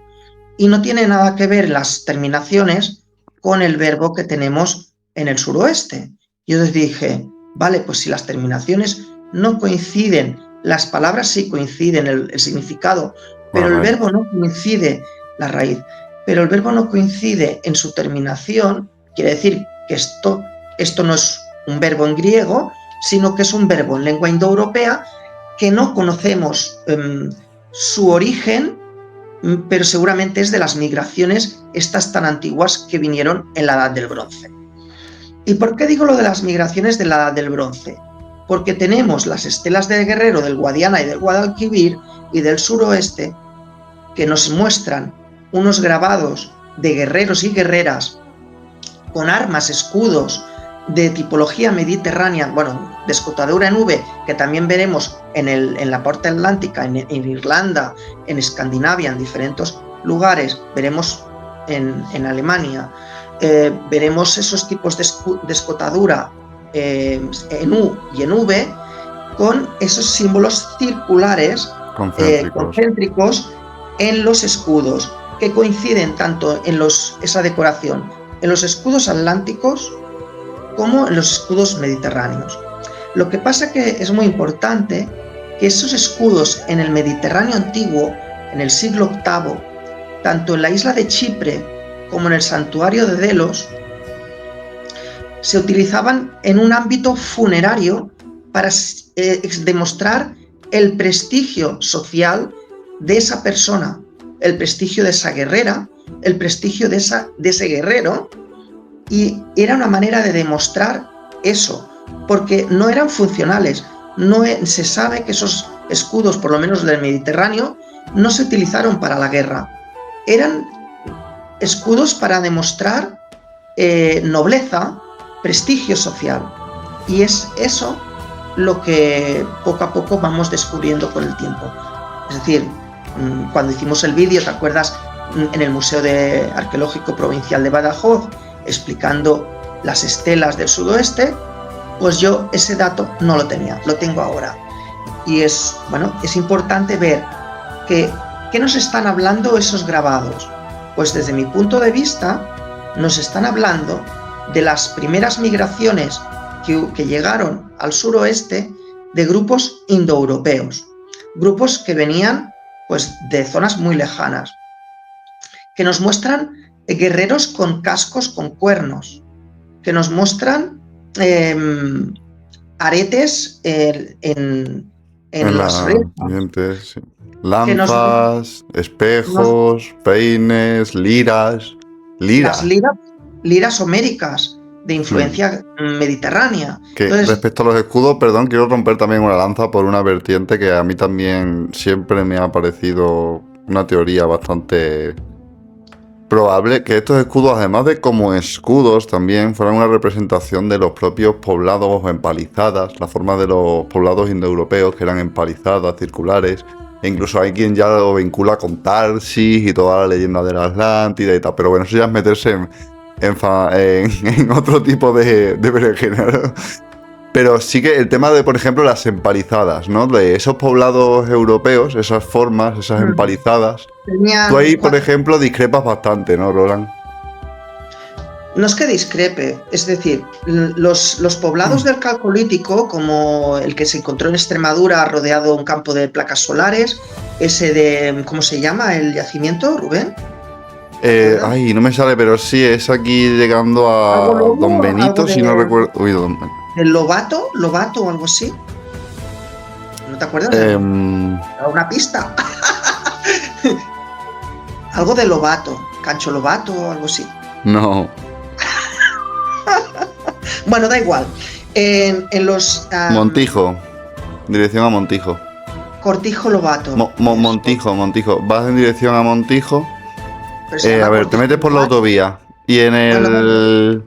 y no tiene nada que ver las terminaciones con el verbo que tenemos en el suroeste. Yo les dije, vale, pues si las terminaciones no coinciden, las palabras sí coinciden, el significado, pero el verbo no coincide, la raíz, pero el verbo no coincide en su terminación, quiere decir que esto no es un verbo en griego, sino que es un verbo en lengua indoeuropea que no conocemos su origen, pero seguramente es de las migraciones estas tan antiguas que vinieron en la Edad del Bronce. ¿Y por qué digo lo de las migraciones de la Edad del Bronce? Porque tenemos las estelas de Guerrero, del Guadiana y del Guadalquivir y del suroeste, que nos muestran unos grabados de guerreros y guerreras con armas, escudos, de tipología mediterránea, bueno, de escotadura en V, que también veremos en la parte atlántica, en Irlanda, en Escandinavia, en diferentes lugares, veremos en Alemania, veremos esos tipos de escotadura en U y en V, con esos símbolos circulares concéntricos en los escudos, que coinciden tanto en esa decoración, en los escudos atlánticos, como en los escudos mediterráneos. Lo que pasa que es muy importante que esos escudos en el Mediterráneo antiguo, en el siglo VIII, tanto en la isla de Chipre como en el santuario de Delos, se utilizaban en un ámbito funerario para demostrar el prestigio social de esa persona, el prestigio de esa guerrera, el prestigio de ese guerrero. Y era una manera de demostrar eso, porque no eran funcionales. Se sabe que esos escudos, por lo menos del Mediterráneo, no se utilizaron para la guerra. Eran escudos para demostrar nobleza, prestigio social. Y es eso lo que poco a poco vamos descubriendo con el tiempo. Es decir, cuando hicimos el vídeo, ¿te acuerdas? En el Museo Arqueológico Provincial de Badajoz, explicando las estelas del sudoeste, pues yo ese dato no lo tenía, lo tengo ahora. Y es importante ver qué nos están hablando esos grabados. Pues desde mi punto de vista, nos están hablando de las primeras migraciones que llegaron al suroeste de grupos indoeuropeos, grupos que venían pues de zonas muy lejanas, que nos muestran guerreros con cascos con cuernos, que nos muestran aretes en los dientes, sí. Lanzas, espejos, peines, liras. Las liras homéricas de influencia mediterránea. Entonces, respecto a los escudos, perdón, quiero romper también una lanza por una vertiente que a mí también siempre me ha parecido una teoría bastante probable, que estos escudos, además de como escudos, también fueran una representación de los propios poblados o empalizadas, la forma de los poblados indoeuropeos, que eran empalizadas, circulares, e incluso hay quien ya lo vincula con Tarsis y toda la leyenda de la Atlántida y tal, pero bueno, eso ya es meterse en otro tipo de berenjena, ¿no? Pero sí que el tema de, por ejemplo, las empalizadas, ¿no? De esos poblados europeos, esas formas, esas empalizadas. Tú ahí, por ejemplo, discrepas bastante, ¿no, Roland? No es que discrepe, es decir, los poblados del Calcolítico, como el que se encontró en Extremadura rodeado de un campo de placas solares, ese de, ¿cómo se llama el yacimiento, Rubén? No me sale, pero sí, es aquí llegando a Don Benito, si no recuerdo. Uy, Don Benito. ¿El Lobato o algo así? ¿No te acuerdas? Una pista. Algo de Lobato, Cancho Lobato o algo así. No. Bueno, da igual. En los... Montijo. Dirección a Montijo. Cortijo Lobato. Montijo. Vas en dirección a Montijo. A ver, te metes por la autovía. Y en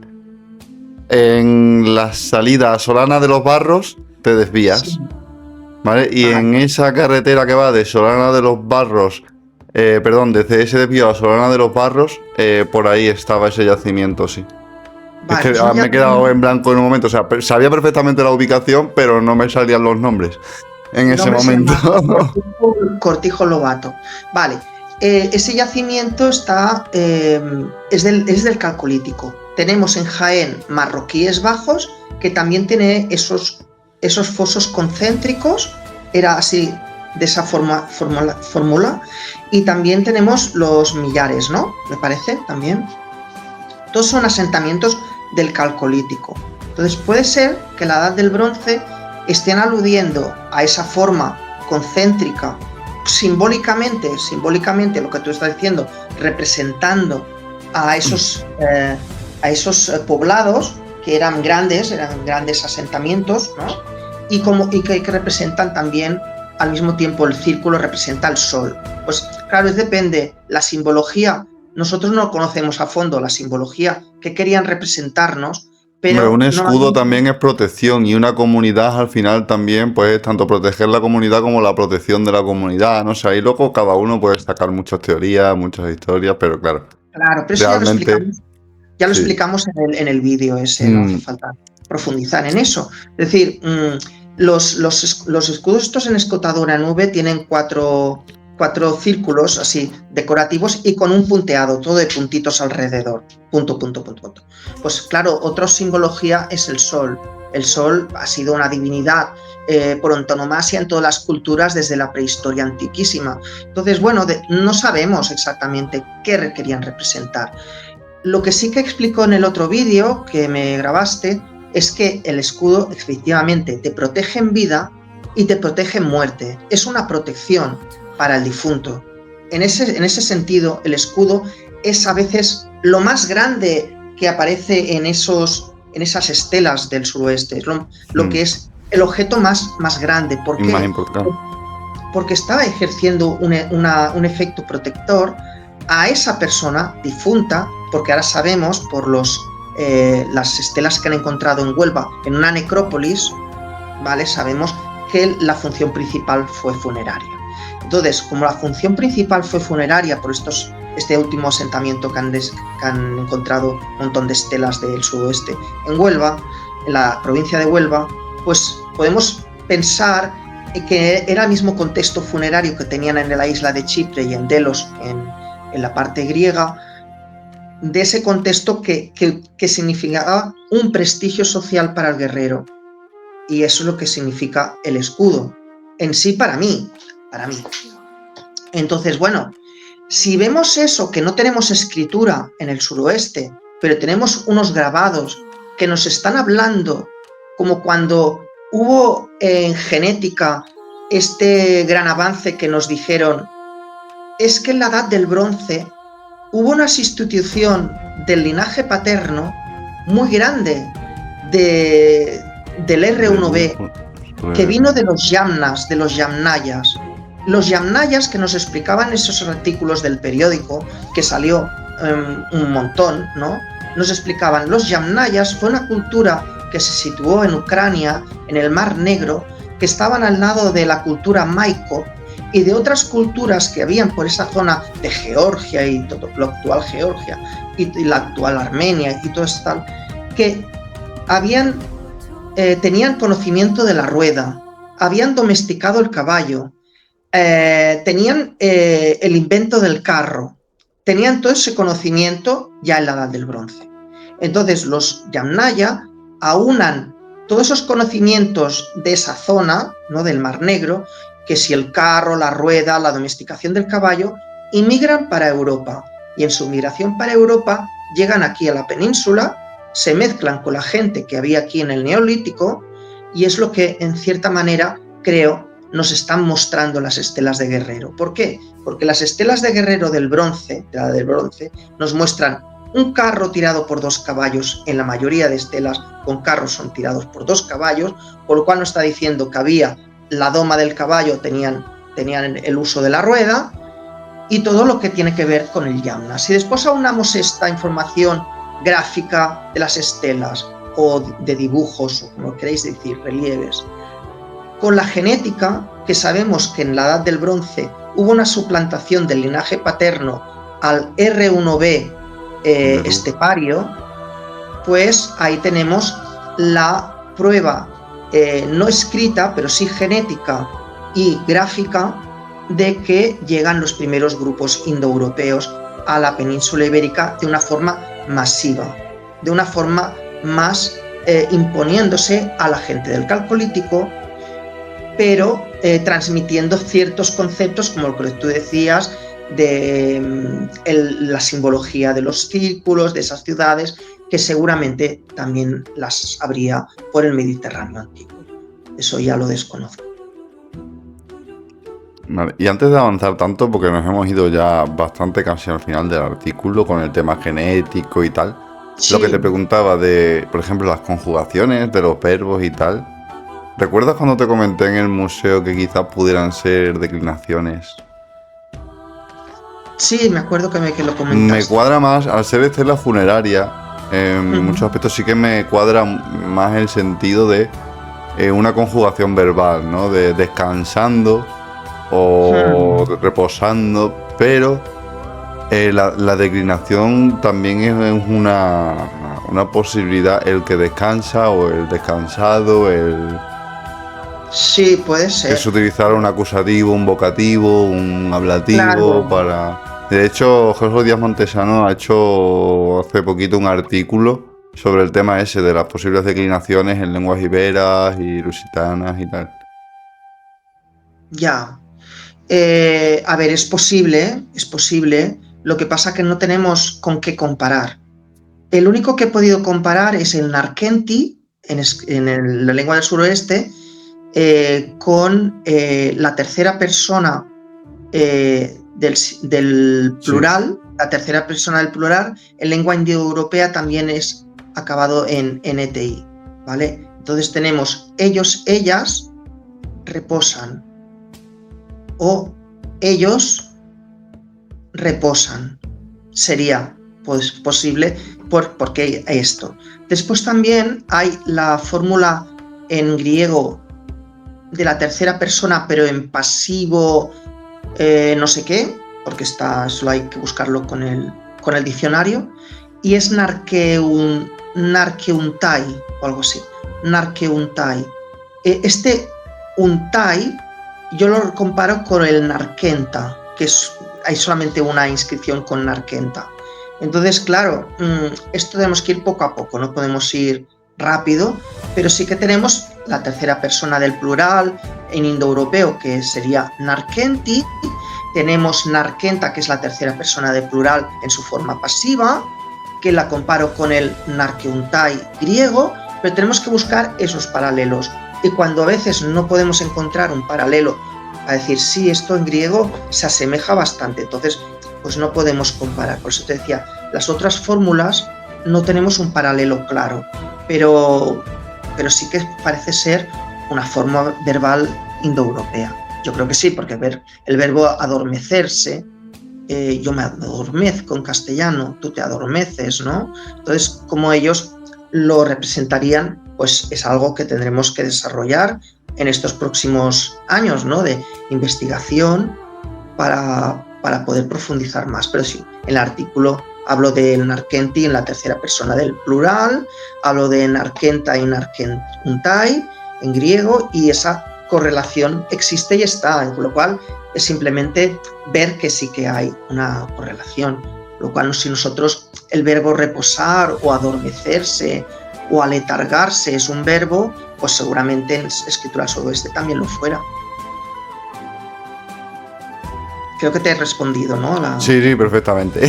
la salida a Solana de los Barros te desvías. Sí. ¿Vale? Y en esa carretera que va de Solana de los Barros, desde ese desvío a Solana de los Barros, por ahí estaba ese yacimiento, sí. Vale, es que me he quedado en blanco en un momento. O sea, sabía perfectamente la ubicación, pero no me salían los nombres en ese momento. Cortijo Lobato. Vale. Ese yacimiento está es del Calcolítico. Tenemos en Jaén marroquíes bajos, que también tiene esos fosos concéntricos, era así, de esa fórmula, y también tenemos los millares, ¿no? Me parece, también. Todos son asentamientos del Calcolítico. Entonces puede ser que la Edad del Bronce estén aludiendo a esa forma concéntrica, simbólicamente lo que tú estás diciendo, representando a esos poblados que eran grandes asentamientos, ¿no? y que representan también al mismo tiempo el círculo representa el sol. Pues claro, depende, la simbología, nosotros no conocemos a fondo la simbología que querían representarnos, pero un escudo también es protección, y una comunidad al final también, pues, tanto proteger la comunidad como la protección de la comunidad, no sé, ahí luego cada uno puede sacar muchas teorías, muchas historias, pero claro. Claro, pero realmente, ya lo explicamos en el vídeo ese, no hace falta profundizar en eso. Es decir, los escudos estos en escotadura nube tienen cuatro círculos así decorativos y con un punteado, todo de puntitos alrededor, punto. Pues claro, otra simbología es el sol. El sol ha sido una divinidad por antonomasia en todas las culturas desde la prehistoria antiquísima. Entonces, bueno, no sabemos exactamente qué querían representar. Lo que sí que explicó en el otro vídeo que me grabaste es que el escudo efectivamente te protege en vida y te protege en muerte. Es una protección para el difunto. En ese sentido, el escudo es a veces lo más grande que aparece en esas estelas del suroeste. Es lo que es el objeto más grande. ¿Por qué? Más importante. Porque estaba ejerciendo un efecto protector a esa persona difunta, porque ahora sabemos por las estelas que han encontrado en Huelva, en una necrópolis, ¿vale? Sabemos que la función principal fue funeraria. Entonces, como la función principal fue funeraria por este último asentamiento que han encontrado un montón de estelas del sudoeste en Huelva, en la provincia de Huelva, pues podemos pensar que era el mismo contexto funerario que tenían en la isla de Chipre y en Delos, en la parte griega, de ese contexto que significaba un prestigio social para el guerrero. Y eso es lo que significa el escudo. En sí, para mí. Entonces, bueno, si vemos eso, que no tenemos escritura en el suroeste, pero tenemos unos grabados que nos están hablando, como cuando hubo en genética este gran avance que nos dijeron, es que en la Edad del Bronce hubo una sustitución del linaje paterno muy grande del R1b, que vino de los yamnas, de los yamnayas. Los yamnayas, que nos explicaban esos artículos del periódico, que salió un montón, ¿no? Nos explicaban, los yamnayas fue una cultura que se situó en Ucrania, en el Mar Negro, que estaban al lado de la cultura maico, y de otras culturas que habían por esa zona de Georgia y todo lo actual Georgia y la actual Armenia y todo esto tal, que tenían conocimiento de la rueda, habían domesticado el caballo, tenían el invento del carro, tenían todo ese conocimiento ya en la Edad del Bronce. Entonces los Yamnaya aunan todos esos conocimientos de esa zona, ¿no?, del Mar Negro, que si el carro, la rueda, la domesticación del caballo, y migran para Europa. Y en su migración para Europa llegan aquí a la península, se mezclan con la gente que había aquí en el Neolítico, y es lo que, en cierta manera, creo, nos están mostrando las estelas de Guerrero. ¿Por qué? Porque las estelas de Guerrero del bronce, de la Edad del Bronce, nos muestran un carro tirado por 2 caballos. En la mayoría de estelas con carros son tirados por 2 caballos, por lo cual nos está diciendo que había la doma del caballo, tenían el uso de la rueda y todo lo que tiene que ver con el Yamna. Si después aunamos esta información gráfica de las estelas o de dibujos, o como queréis decir, relieves, con la genética, que sabemos que en la Edad del Bronce hubo una suplantación del linaje paterno al R1b estepario, pues ahí tenemos la prueba no escrita, pero sí genética y gráfica, de que llegan los primeros grupos indoeuropeos a la península ibérica de una forma masiva, de una forma más imponiéndose a la gente del Calcolítico, pero transmitiendo ciertos conceptos como lo que tú decías de la simbología de los círculos, de esas ciudades, que seguramente también las habría por el Mediterráneo antiguo. Eso ya lo desconozco. Vale. Y antes de avanzar tanto, porque nos hemos ido ya bastante casi al final del artículo con el tema genético y tal, sí. Lo que te preguntaba de, por ejemplo, las conjugaciones de los verbos y tal, ¿recuerdas cuando te comenté en el museo que quizás pudieran ser declinaciones? Sí, me acuerdo que lo comentaste. Me cuadra más, al ser estela funeraria, en muchos aspectos sí que me cuadra más el sentido de una conjugación verbal, ¿no? De descansando o reposando, pero la declinación también es una posibilidad, el que descansa o el descansado, Sí, puede ser. Es utilizar un acusativo, un vocativo, un ablativo, claro. Para... De hecho, Jorge Díaz Montesano ha hecho hace poquito un artículo sobre el tema ese de las posibles declinaciones en lenguas iberas y lusitanas y tal. Ya. A ver, es posible. Lo que pasa es que no tenemos con qué comparar. El único que he podido comparar es el Narkenti, en la lengua del suroeste, con la tercera persona del plural, sí. La tercera persona del plural en lengua indoeuropea también es acabado en NTI, ¿vale? Entonces tenemos ellos, ellas reposan, o ellos reposan. Sería pues posible porque esto. Después también hay la fórmula en griego de la tercera persona, pero en pasivo no sé qué, porque solo hay que buscarlo con el diccionario, y es narkeuntai o algo así, narkeuntai. Este untai yo lo comparo con el narkenta, que hay solamente una inscripción con narkenta. Entonces, claro, esto tenemos que ir poco a poco, no podemos ir rápido, pero sí que tenemos la tercera persona del plural en indoeuropeo, que sería narkenti. Tenemos narkenta, que es la tercera persona del plural en su forma pasiva, que la comparo con el narkeuntai griego, pero tenemos que buscar esos paralelos. Y cuando a veces no podemos encontrar un paralelo a decir, sí, esto en griego se asemeja bastante, entonces pues no podemos comparar. Por eso te decía, las otras fórmulas no tenemos un paralelo claro, pero sí que parece ser una forma verbal indoeuropea. Yo creo que sí, porque el verbo adormecerse, yo me adormezco en castellano, tú te adormeces, ¿no? Entonces, como ellos lo representarían, pues es algo que tendremos que desarrollar en estos próximos años, ¿no?, de investigación para poder profundizar más. Pero sí, en el artículo hablo de Narkenti en la tercera persona del plural, hablo de Narkenta y Narkentai en griego, y esa correlación existe y está, con lo cual es simplemente ver que sí que hay una correlación. Lo cual, si nosotros el verbo reposar o adormecerse o aletargarse es un verbo, pues seguramente en escritura sudoeste también lo fuera. Creo que te he respondido, ¿no? Sí, perfectamente.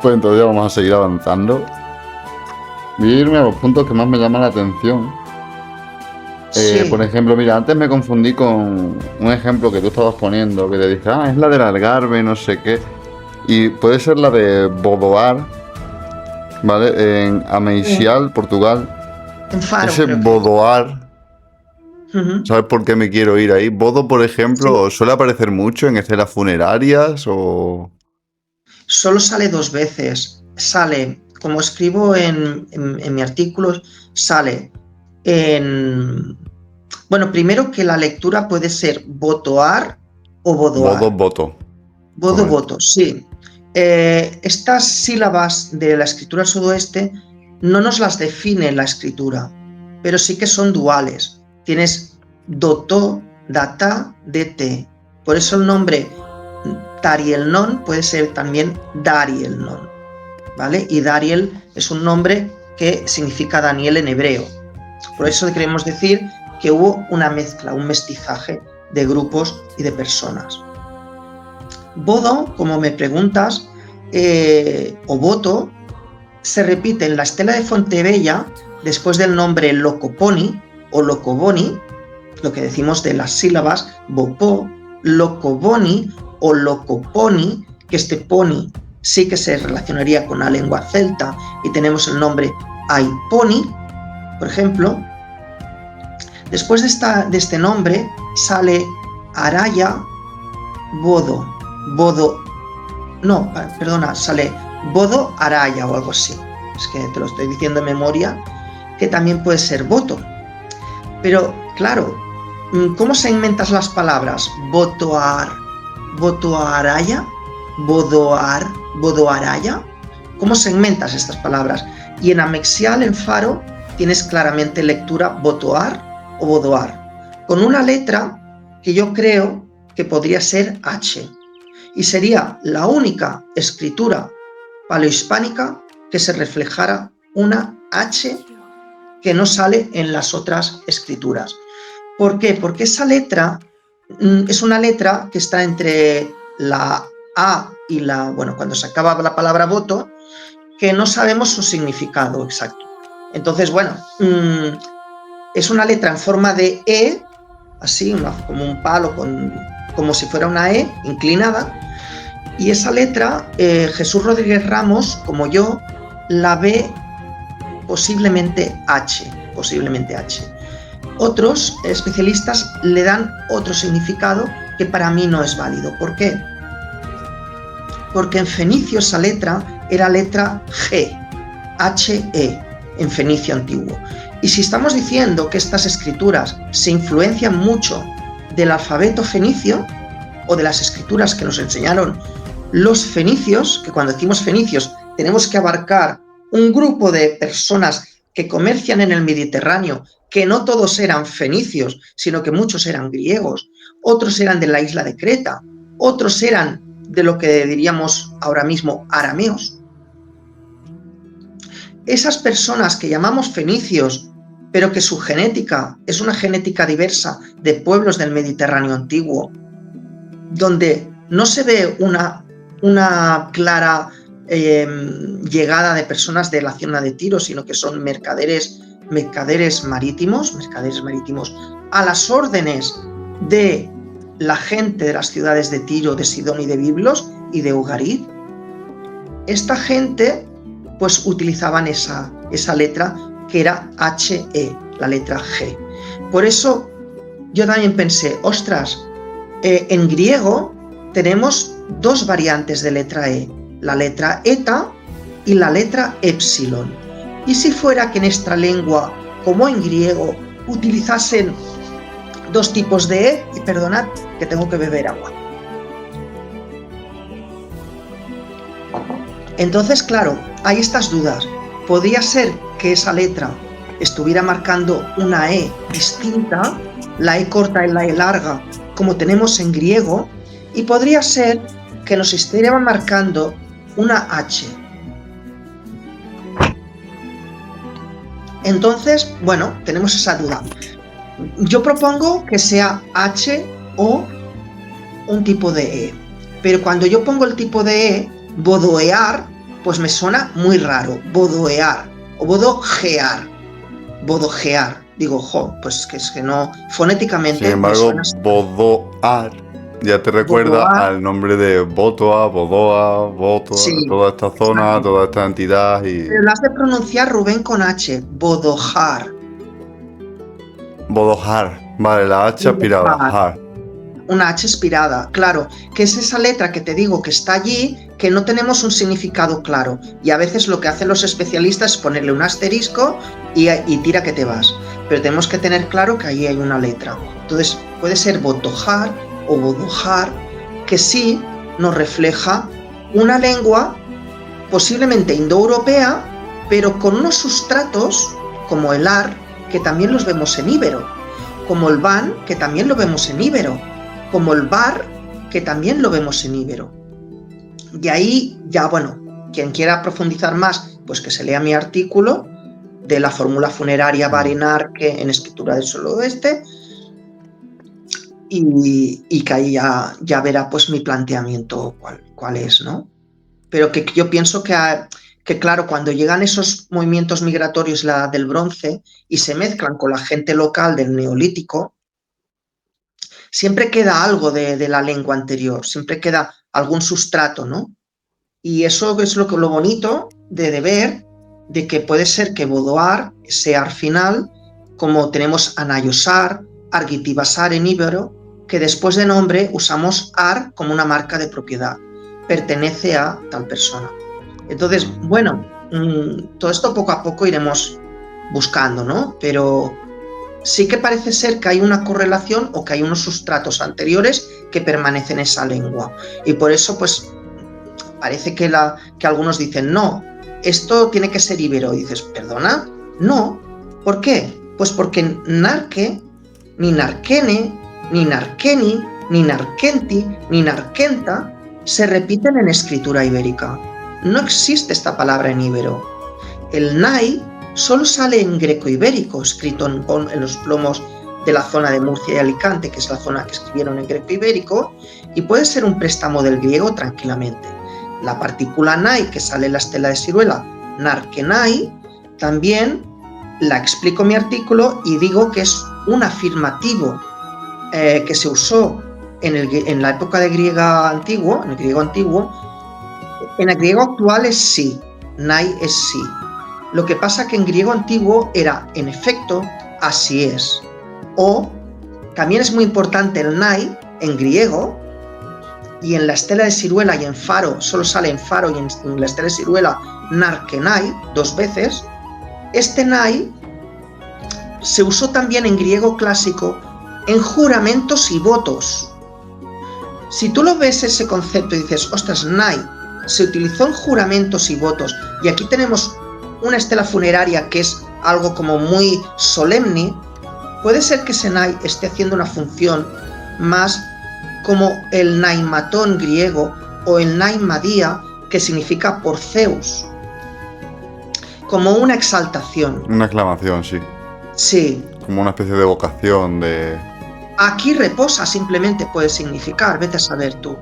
Pues entonces vamos a seguir avanzando. Voy a irme a los puntos que más me llaman la atención. Sí. Por ejemplo, mira, antes me confundí con un ejemplo que tú estabas poniendo, que te dije, es la del Algarve, no sé qué. Y puede ser la de Bodoar, ¿vale? En Ameixial, Portugal. En Faro. Ese Bodoar, ¿sabes por qué me quiero ir ahí? Bodo, por ejemplo, ¿suele aparecer mucho en escenas funerarias o...? Solo sale 2 veces. Sale, como escribo en mi artículo, sale en... Bueno, primero que la lectura puede ser botoar o bodoar. Bodo, sí. Estas sílabas de la escritura sudoeste no nos las define la escritura, pero sí que son duales. Tienes doto, data, dt. Por eso el nombre Tarielnon puede ser también Darielnon, ¿vale? Y Dariel es un nombre que significa Daniel en hebreo. Por eso queremos decir que hubo una mezcla, un mestizaje de grupos y de personas. Bodo, como me preguntas, o Boto, se repite en la estela de Fontebella después del nombre Locoponi o Locoboni, lo que decimos de las sílabas Bopó, Locoboni o Locoponi, que este poni sí que se relacionaría con la lengua celta, y tenemos el nombre Aiponi, por ejemplo. Después de este nombre sale Araya, sale Bodo Araya o algo así. Es que te lo estoy diciendo en memoria, que también puede ser Boto. Pero, claro, ¿cómo segmentas las palabras? Botoar, Botoaraya, Bodoaraya. ¿Cómo segmentas estas palabras? Y en Amexial, en Faro, tienes claramente lectura botoar o bodoar, con una letra que yo creo que podría ser H, y sería la única escritura paleohispánica que se reflejara una H que no sale en las otras escrituras. ¿Por qué? Porque esa letra es una letra que está entre la A y la, cuando se acaba la palabra voto, que no sabemos su significado exacto. Entonces, es una letra en forma de E, así, como un palo, como si fuera una E inclinada, y esa letra, Jesús Rodríguez Ramos, como yo, la ve posiblemente H. Otros especialistas le dan otro significado que para mí no es válido. ¿Por qué? Porque en fenicio esa letra era letra G, H-E, en fenicio antiguo. Y si estamos diciendo que estas escrituras se influencian mucho del alfabeto fenicio o de las escrituras que nos enseñaron los fenicios, que cuando decimos fenicios tenemos que abarcar un grupo de personas que comercian en el Mediterráneo, que no todos eran fenicios, sino que muchos eran griegos, otros eran de la isla de Creta, otros eran de lo que diríamos ahora mismo arameos. Esas personas que llamamos fenicios, pero que su genética es una genética diversa de pueblos del Mediterráneo antiguo, donde no se ve una clara llegada de personas de la zona de Tiro, sino que son mercaderes marítimos a las órdenes de la gente de las ciudades de Tiro, de Sidón y de Biblos y de Ugarit. Esta gente pues utilizaban esa letra que era H-E, la letra G. Por eso yo también pensé, ostras, en griego tenemos 2 variantes de letra E, la letra eta y la letra epsilon. Y si fuera que en esta lengua, como en griego, utilizasen dos tipos de E, y perdonad que tengo que beber agua. Entonces, claro, hay estas dudas. Podría ser que esa letra estuviera marcando una E distinta, la E corta y la E larga, como tenemos en griego, y podría ser que nos estuviera marcando una H. Entonces, bueno, tenemos esa duda. Yo propongo que sea H o un tipo de E, pero cuando yo pongo el tipo de E, bodoear, pues me suena muy raro, bodoear o bodogear. Bodogear, digo, pues es que no, fonéticamente. Sin embargo, bodoar ya te recuerda Bodoar, al nombre de Botoa, Bodoa, sí, toda esta zona, exacto. toda esta entidad y... Pero lo has de pronunciar, Rubén, con H, bodojar. Bodojar, vale, la H aspirada, Bodojar. har. Una H expirada, claro, que es esa letra que te digo que está allí, que no tenemos un significado claro. Y a veces lo que hacen los especialistas es ponerle un asterisco y tira que te vas. Pero tenemos que tener claro que allí hay una letra. Entonces puede ser botojar o bodojar, que sí nos refleja una lengua posiblemente indoeuropea, pero con unos sustratos como el ar, que también los vemos en íbero, como el van, que también lo vemos en íbero, como el bar, que también lo vemos en íbero. Y ahí ya, bueno, quien quiera profundizar más, pues que se lea mi artículo de la fórmula funeraria Barinarque en escritura del suroeste y que ahí ya verá pues mi planteamiento cuál es, ¿no? Pero que yo pienso que claro, cuando llegan esos movimientos migratorios del bronce y se mezclan con la gente local del neolítico, siempre queda algo de la lengua anterior, siempre queda algún sustrato, ¿no? Y eso es lo bonito de ver, de que puede ser que bodoar sea al final, como tenemos anayosar, argitibasar en íbero, que después de nombre usamos ar como una marca de propiedad, pertenece a tal persona. Entonces, bueno, todo esto poco a poco iremos buscando, ¿no? Pero sí que parece ser que hay una correlación o que hay unos sustratos anteriores que permanecen en esa lengua. Y por eso, pues, parece que algunos dicen, no, esto tiene que ser íbero. Y dices, ¿perdona? No. ¿Por qué? Pues porque narque, ni narquene, ni narqueni, ni narquenti, ni narquenta se repiten en escritura ibérica. No existe esta palabra en íbero. El nai solo sale en greco-ibérico, escrito en los plomos de la zona de Murcia y Alicante, que es la zona que escribieron en greco-ibérico, y puede ser un préstamo del griego tranquilamente. La partícula nai, que sale en la estela de Siruela, narkenai, también la explico en mi artículo y digo que es un afirmativo que se usó en la época de griega antiguo, en el griego antiguo. En el griego actual es sí, nai es sí. Lo que pasa que en griego antiguo era, en efecto, así es. O también es muy importante el nai en griego, y en la estela de Siruela y en Faro, solo sale en Faro y en la estela de Siruela, narkenai, 2 veces. Este nai se usó también en griego clásico en juramentos y votos. Si tú lo ves ese concepto y dices, ostras, nai se utilizó en juramentos y votos, y aquí tenemos una estela funeraria que es algo como muy solemne, puede ser que ese nai esté haciendo una función más como el naimatón griego o el naimadía, que significa por Zeus, como una exaltación. Una aclamación, sí. Sí. Como una especie de vocación de... Aquí reposa simplemente puede significar, vete a saber tú.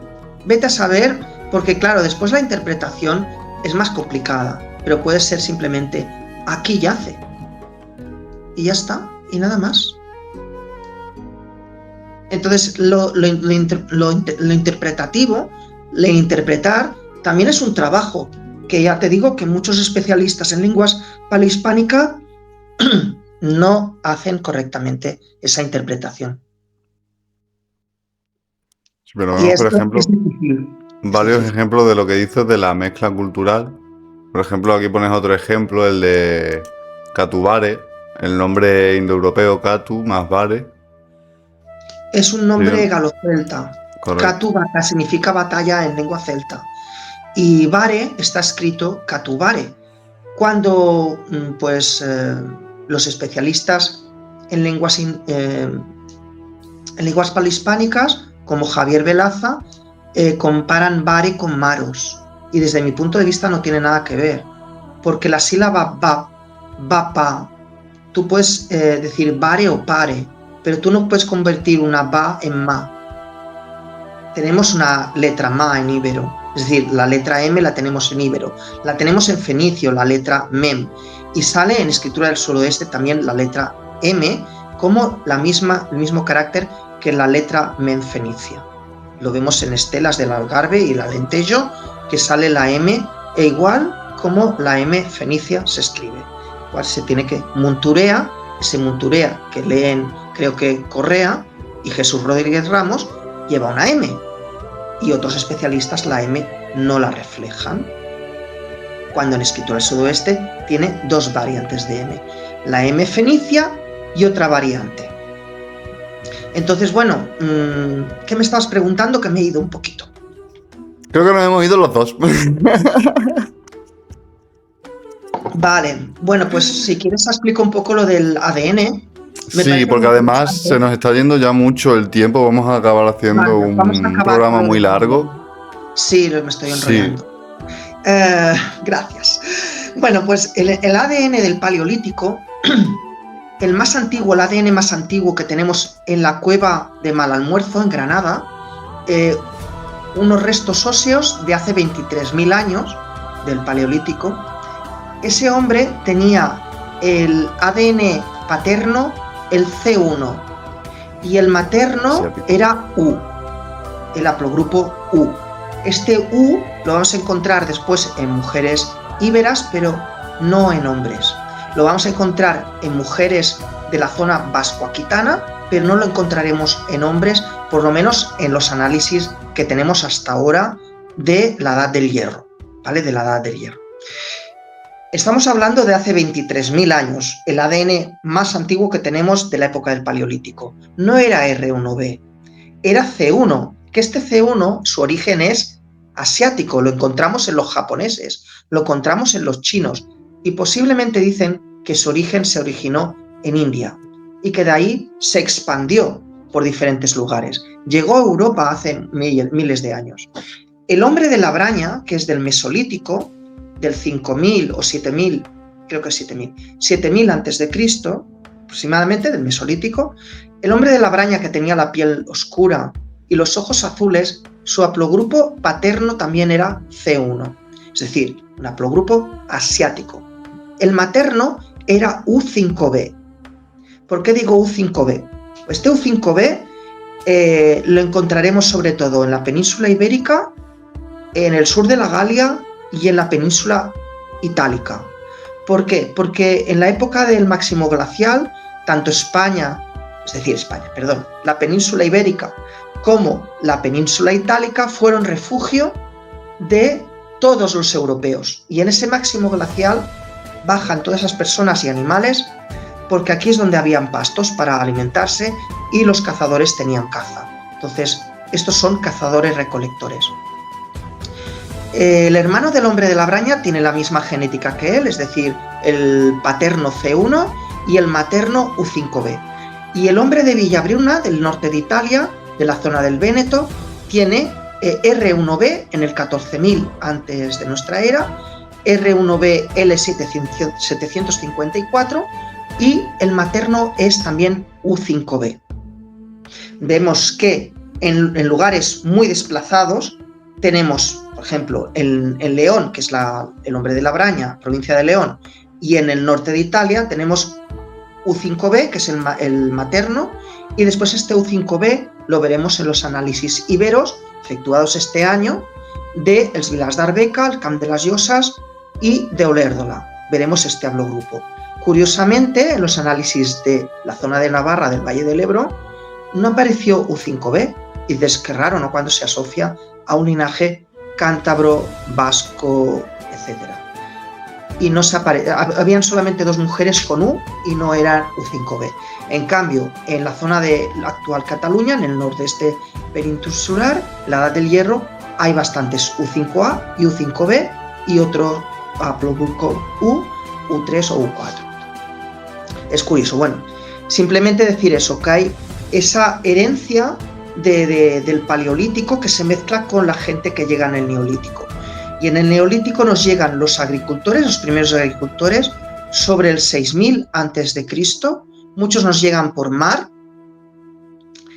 Vete a saber, porque claro, después la interpretación es más complicada, pero puede ser simplemente aquí yace. Y ya está, y nada más. Entonces, lo interpretativo, interpretar, también es un trabajo que ya te digo que muchos especialistas en lenguas paleohispánicas no hacen correctamente esa interpretación. Sí, pero vemos, por ejemplo, varios Sí. ejemplos de lo que dices de la mezcla cultural. Por ejemplo, aquí pones otro ejemplo, el de Catubare, el nombre indoeuropeo Catu más Vare. Es un nombre Sí. galo-celta. Correcto. Catu Vata significa batalla en lengua celta. Y Vare está escrito Catu Vare. Cuando los especialistas en lenguas palehispánicas, como Javier Velaza, comparan Vare con Maros. Y desde mi punto de vista no tiene nada que ver. Porque la sílaba va, pa, tú puedes decir Vare o Pare, pero tú no puedes convertir una va en ma. Tenemos una letra ma en íbero, es decir, la letra M la tenemos en íbero, la tenemos en fenicio, la letra mem, y sale en escritura del suroeste también la letra M como el mismo carácter que la letra mem fenicia. Lo vemos en estelas del Algarve y el Alentejo, que sale la M e igual como la M fenicia se escribe. Igual se tiene que Munturea, ese Munturea que leen creo que Correa y Jesús Rodríguez Ramos lleva una M, y otros especialistas la M no la reflejan, cuando en escritura del sudoeste tiene dos variantes de M, la M fenicia y otra variante. Entonces, bueno, ¿qué me estabas preguntando? Que me he ido un poquito. Creo que nos hemos ido los dos. Vale, bueno, pues si quieres explico un poco lo del ADN. Sí, porque además se nos está yendo ya mucho el tiempo. Vamos a acabar haciendo un programa muy largo. Sí, me estoy enrollando. Sí. Gracias. Bueno, pues el ADN del Paleolítico, el más antiguo, el ADN más antiguo que tenemos en la cueva de Malalmuerzo, en Granada, unos restos óseos de hace 23.000 años del Paleolítico. Ese hombre tenía el ADN paterno, el C1, y el materno era U, el haplogrupo U. Este U lo vamos a encontrar después en mujeres íberas, pero no en hombres. Lo vamos a encontrar en mujeres de la zona vasco-aquitana, pero no lo encontraremos en hombres, por lo menos en los análisis que tenemos hasta ahora de la Edad del Hierro, ¿vale? De la Edad del Hierro. Estamos hablando de hace 23.000 años, el ADN más antiguo que tenemos de la época del Paleolítico. No era R1b, era C1, que este C1, su origen es asiático, lo encontramos en los japoneses, lo encontramos en los chinos, y posiblemente dicen que su origen se originó en India, y que de ahí se expandió por diferentes lugares. Llegó a Europa hace miles de años. El hombre de la Braña, que es del Mesolítico, del 5000 o 7000, creo que 7000 antes de Cristo, aproximadamente del Mesolítico, el hombre de la Braña que tenía la piel oscura y los ojos azules, su haplogrupo paterno también era C1, es decir, un haplogrupo asiático. El materno era U5b. ¿Por qué digo U5b? Este U5b lo encontraremos sobre todo en la península ibérica, en el sur de la Galia y en la península itálica. ¿Por qué? Porque en la época del máximo glacial, tanto la península ibérica como la península itálica fueron refugio de todos los europeos. Y en ese máximo glacial bajan todas esas personas y animales, porque aquí es donde habían pastos para alimentarse y los cazadores tenían caza. Entonces, estos son cazadores-recolectores. El hermano del hombre de la Braña tiene la misma genética que él, es decir, el paterno C1 y el materno U5b. Y el hombre de Villabruna, del norte de Italia, de la zona del Véneto, tiene R1b en el 14.000 antes de nuestra era, R1b L754, y el materno es también U5b. Vemos que en lugares muy desplazados tenemos, por ejemplo, en León, que es el hombre de la Braña, provincia de León, y en el norte de Italia tenemos U5b, que es el materno, y después este U5b lo veremos en los análisis iberos efectuados este año de Els Vilars d'Arbeca, el Camp de las Llosas y de Olèrdola. Veremos este haplogrupo. Curiosamente, en los análisis de la zona de Navarra, del Valle del Ebro, no apareció U5b, y es que raro, ¿no?, cuando se asocia a un linaje cántabro, vasco, etc. y no se habían solamente 2 mujeres con U y no eran U5B. En cambio, en la zona de la actual Cataluña, en el nordeste peninsular, la Edad del Hierro, hay bastantes U5A y U5B y otro haplogrupo U, U3 o U4. Es curioso, bueno, simplemente decir eso, que hay esa herencia del paleolítico que se mezcla con la gente que llega en el neolítico. Y en el neolítico nos llegan los agricultores, los primeros agricultores, sobre el 6000 a.C. Muchos nos llegan por mar,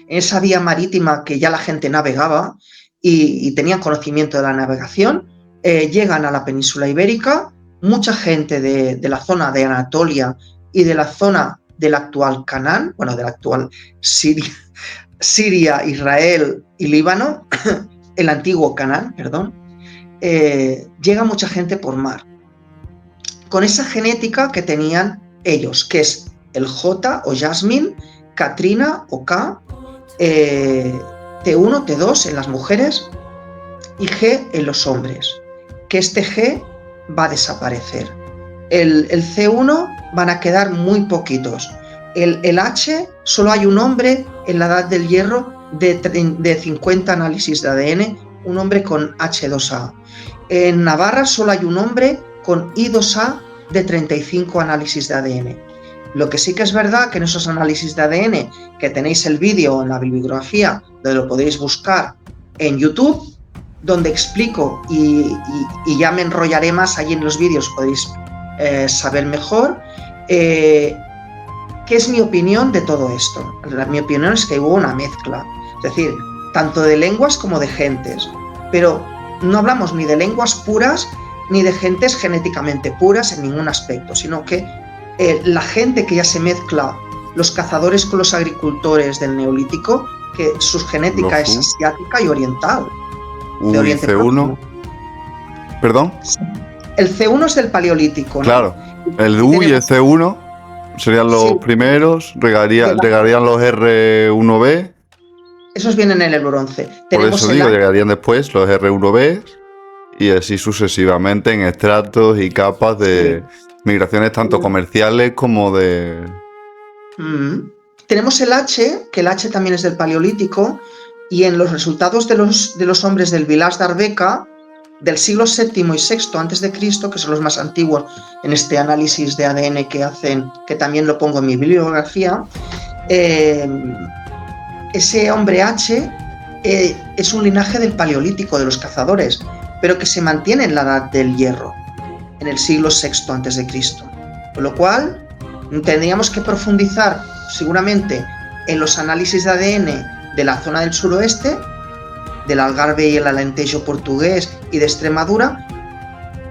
en esa vía marítima que ya la gente navegaba y tenían conocimiento de la navegación, llegan a la península ibérica, mucha gente de la zona de Anatolia y de la zona del actual Canaán, bueno, de la actual Siria, Israel y Líbano, el antiguo Canaán, perdón, llega mucha gente por mar, con esa genética que tenían ellos, que es el J o Jasmine, Katrina o K, T1, T2 en las mujeres y G en los hombres, que este G va a desaparecer. El C1 van a quedar muy poquitos. El H, solo hay un hombre en la Edad del Hierro de 50 análisis de ADN, un hombre con H2A. En Navarra solo hay un hombre con I2A de 35 análisis de ADN. Lo que sí que es verdad que en esos análisis de ADN, que tenéis el vídeo en la bibliografía, donde lo podéis buscar en YouTube, donde explico y ya me enrollaré más, allí en los vídeos podéis saber mejor, ¿qué es mi opinión de todo esto? Mi opinión es que hubo una mezcla, es decir, tanto de lenguas como de gentes, pero no hablamos ni de lenguas puras ni de gentes genéticamente puras en ningún aspecto, sino que la gente que ya se mezcla, los cazadores con los agricultores del Neolítico, que su genética es asiática y oriental. De Oriente C1. ¿Perdón? El C1 es del Paleolítico, ¿no? Claro, el U y el C1 serían los primeros, llegarían los R1B. Esos vienen en el bronce. Por eso digo, llegarían después los R1B y así sucesivamente en estratos y capas de migraciones tanto comerciales como de... Tenemos el H, que el H también es del Paleolítico, y en los resultados de los hombres del Village d'Arbeca, del siglo VII y VI a.C., que son los más antiguos en este análisis de ADN que hacen, que también lo pongo en mi bibliografía, ese hombre H es un linaje del Paleolítico, de los cazadores, pero que se mantiene en la Edad del Hierro, en el siglo VI a.C. Con lo cual, tendríamos que profundizar seguramente en los análisis de ADN de la zona del suroeste, del Algarve y el Alentejo portugués y de Extremadura,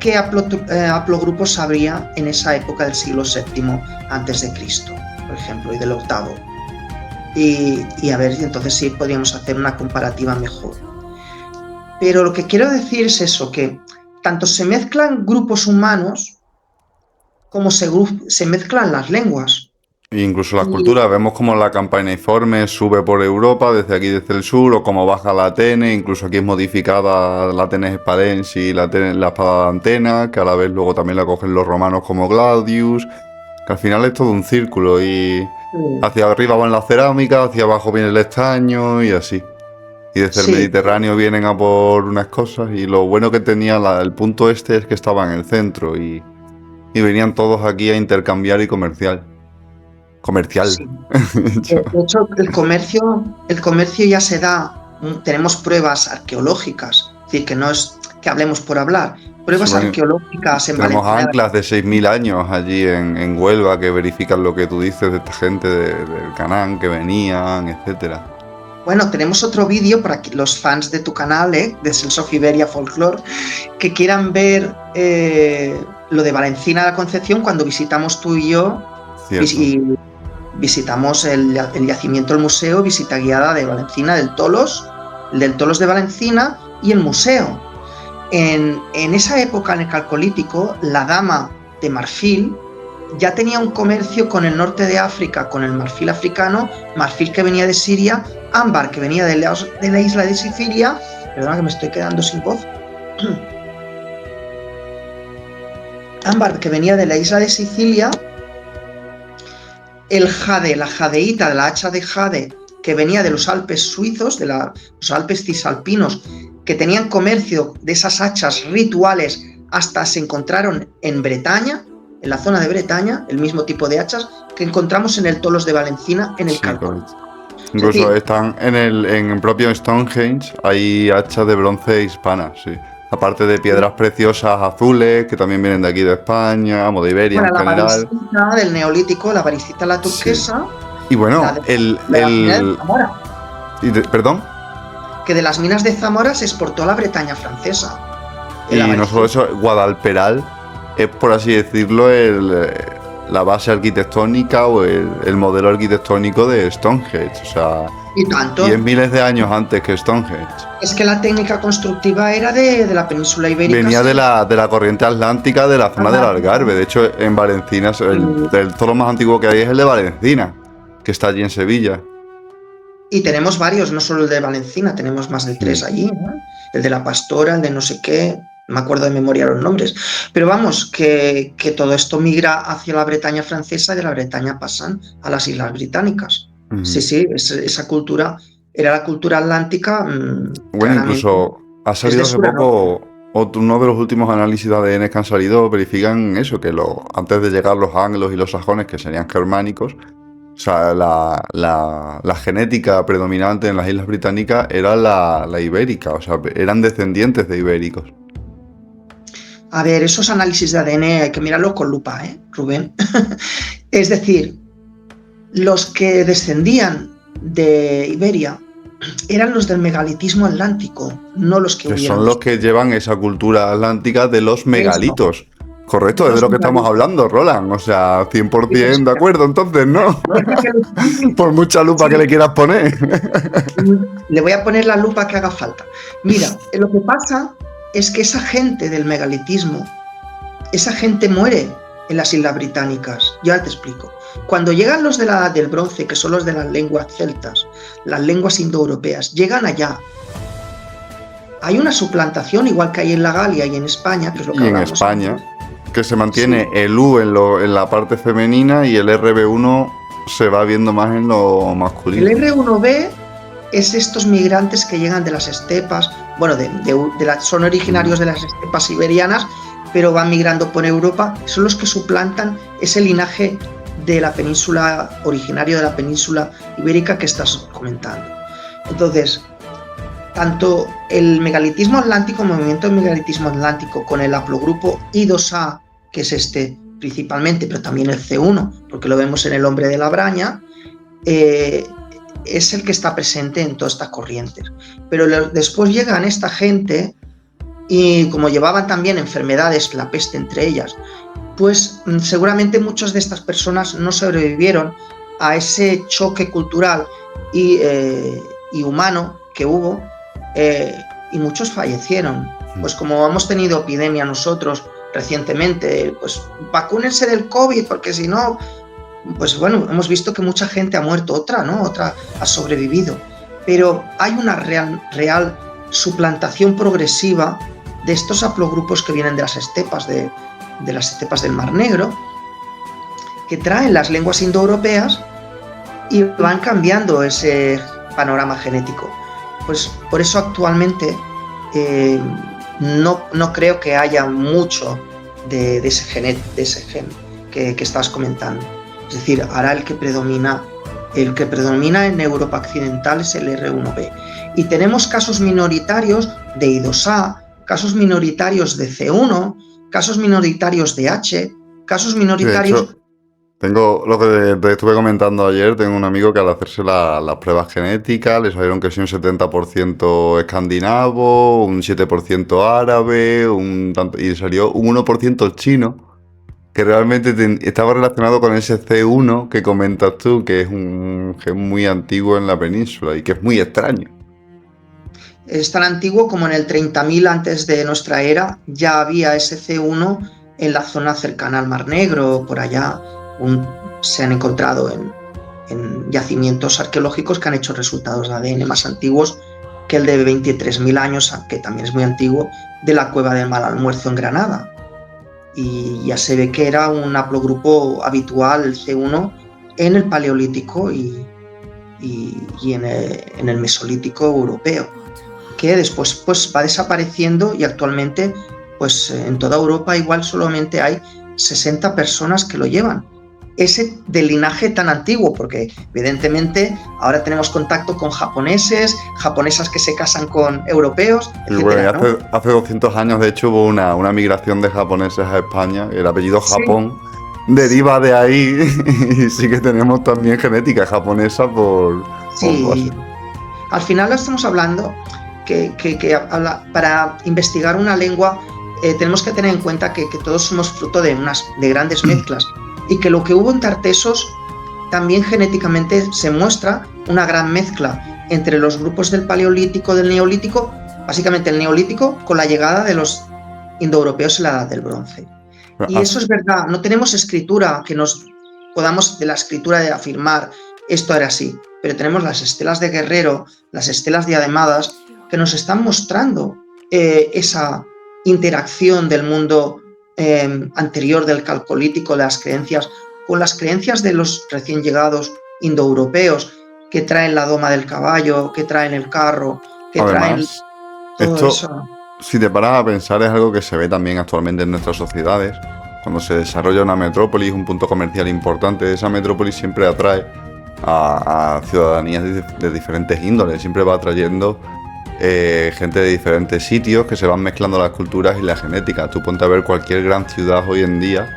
qué haplogrupos habría en esa época del siglo VII a.C., por ejemplo, y del VIII. Y a ver, entonces sí podríamos hacer una comparativa mejor. Pero lo que quiero decir es eso, que tanto se mezclan grupos humanos como se mezclan las lenguas. Incluso las culturas, vemos como la campaniforme sube por Europa, desde aquí, desde el sur, o como baja la Atene, incluso aquí es modificada la Atenes espadensis y la espada de Antena, que a la vez luego también la cogen los romanos como Gladius, que al final es todo un círculo y hacia arriba van la cerámica, hacia abajo viene el estaño y así. Y desde el Mediterráneo vienen a por unas cosas y lo bueno que tenía el punto este es que estaba en el centro y venían todos aquí a intercambiar y comercial. Sí. De hecho, el comercio ya se da, tenemos pruebas arqueológicas, es decir, que no es que hablemos por hablar, pruebas arqueológicas en tenemos Valencia. Anclas de 6.000 años allí en Huelva que verifican lo que tú dices de esta gente del Canaán que venían, etcétera. Bueno, tenemos otro vídeo para los fans de tu canal, de Cells of Iberia Folklore, que quieran ver lo de Valencina de la Concepción cuando visitamos tú y yo. Y visitamos el yacimiento, el museo, visita guiada de Valencina, del Tolos de Valencina y el museo. En esa época, en el Calcolítico, la dama de marfil ya tenía un comercio con el norte de África, con el marfil africano, marfil que venía de Siria, ámbar que venía de la isla de Sicilia. Perdona que me estoy quedando sin voz. ámbar que venía de la isla de Sicilia, el jade, la jadeíta, de la hacha de jade, que venía de los Alpes suizos, de los Alpes cisalpinos, que tenían comercio de esas hachas rituales hasta se encontraron en Bretaña, en la zona de Bretaña, el mismo tipo de hachas que encontramos en el Tolos de Valencina, en el Sí, Cálculo. correcto. Incluso están en el propio Stonehenge, hay hachas de bronce hispanas, sí. Aparte de piedras preciosas azules, que también vienen de aquí de España, o de Iberia Bueno, en la general. variscita del Neolítico, la variscita, la turquesa, Y bueno, la de las minas de Zamora, ¿perdón? que de las minas de Zamora se exportó a la Bretaña francesa. Y no solo eso, Guadalperal es, por así decirlo, la base arquitectónica o el modelo arquitectónico de Stonehenge. O sea, Y tanto. 10 miles de años antes que Stonehenge. Es que la técnica constructiva era de la península ibérica. Venía sí. de la corriente atlántica de la zona del Algarve. De hecho, en Valencina, el toro más antiguo que hay es el de Valencina, que está allí en Sevilla. Y tenemos varios, no solo el de Valencina, tenemos más de 3 allí, ¿no? El de la Pastora, el de no sé qué, no me acuerdo de memoria los nombres. Pero vamos, que todo esto migra hacia la Bretaña francesa y de la Bretaña pasan a las Islas Británicas. Ujú. Sí, esa cultura era la cultura atlántica. Bueno, incluso ha salido hace poco uno de los últimos análisis de ADN que han salido, verifican eso, que antes de llegar los anglos y los sajones, que serían germánicos, o sea, la genética predominante en las Islas Británicas era la ibérica, o sea, eran descendientes de ibéricos. A ver, esos análisis de ADN hay que mirarlo con lupa, Rubén. Es decir, los que descendían de Iberia eran los del megalitismo atlántico, no los que huyeron. Son los que llevan esa cultura atlántica de los megalitos. Correcto, es de lo que estamos hablando, Roland. O sea, 100% de acuerdo, entonces, ¿no? Por mucha lupa que le quieras poner. Le voy a poner la lupa que haga falta. Mira, lo que pasa es que esa gente del megalitismo, esa gente muere en las Islas Británicas. Ya te explico. Cuando llegan los de la Edad del Bronce, que son los de las lenguas celtas, las lenguas indoeuropeas, llegan allá. Hay una suplantación, igual que hay en la Galia y en España, que es lo que y en España, antes, que se mantiene el U en la parte femenina y el RB1 se va viendo más en lo masculino. El R1B es estos migrantes que llegan de las estepas, bueno, son originarios de las estepas siberianas, pero van migrando por Europa, son los que suplantan ese linaje de la península, originario de la península ibérica que estás comentando. Entonces, tanto el megalitismo atlántico, el movimiento del megalitismo atlántico, con el haplogrupo I2A, que es este principalmente, pero también el C1, porque lo vemos en el hombre de la Braña, es el que está presente en todas estas corrientes. Pero después llegan esta gente y como llevaban también enfermedades, la peste entre ellas, pues seguramente muchas de estas personas no sobrevivieron a ese choque cultural y humano que hubo, y muchos fallecieron. Pues como hemos tenido epidemia nosotros recientemente, pues vacúnense del COVID, porque si no, pues bueno, hemos visto que mucha gente ha muerto, otra ha sobrevivido. Pero hay una real suplantación progresiva de estos haplogrupos que vienen de las estepas, de las estepas del Mar Negro, que traen las lenguas indoeuropeas y van cambiando ese panorama genético. Pues por eso actualmente no creo que haya mucho de ese gen que estás comentando. Es decir, ahora el que predomina en Europa occidental es el R1B. Y tenemos casos minoritarios de I2A, casos minoritarios de C1, casos minoritarios de H, casos minoritarios... De hecho, tengo lo que te estuve comentando ayer, tengo un amigo que al hacerse las pruebas genéticas le salieron que sí un 70% escandinavo, un 7% árabe, y salió un 1% chino, que realmente estaba relacionado con ese C1 que comentas tú, que es un gen muy antiguo en la península y que es muy extraño. Es tan antiguo como en el 30.000 antes de nuestra era ya había ese C1 en la zona cercana al Mar Negro, por allá. Se han encontrado en yacimientos arqueológicos que han hecho resultados de ADN más antiguos que el de 23.000 años, que también es muy antiguo, de la Cueva del Mal Almuerzo en Granada. y ya se ve que era un haplogrupo habitual C1 en el Paleolítico y en el Mesolítico europeo, que después pues va desapareciendo y actualmente pues en toda Europa igual solamente hay 60 personas que lo llevan. Ese del linaje tan antiguo, porque evidentemente ahora tenemos contacto con japonesas que se casan con europeos, etcétera, Bueno, ¿no? hace 200 años, de hecho, hubo una migración de japoneses a España. El apellido Japón deriva de ahí y sí que tenemos también genética japonesa por Sí, al final estamos hablando que para investigar una lengua tenemos que tener en cuenta que todos somos fruto de grandes mezclas y que lo que hubo en Tartesos también genéticamente se muestra una gran mezcla entre los grupos del Paleolítico, del Neolítico, básicamente el Neolítico con la llegada de los indoeuropeos en la Edad del Bronce. Y eso es verdad, no tenemos escritura que nos podamos de la escritura de afirmar esto era así, pero tenemos las estelas de Guerrero, las estelas diademadas que nos están mostrando esa interacción del mundo anterior del Calcolítico, de las creencias, con las creencias de los recién llegados indoeuropeos que traen la doma del caballo, que traen el carro, que traen todo eso. Si te paras a pensar, es algo que se ve también actualmente en nuestras sociedades. Cuando se desarrolla una metrópolis, un punto comercial importante, esa metrópolis siempre atrae a ciudadanías de diferentes índoles, siempre va atrayendo gente de diferentes sitios que se van mezclando las culturas y la genética. Tú ponte a ver cualquier gran ciudad hoy en día,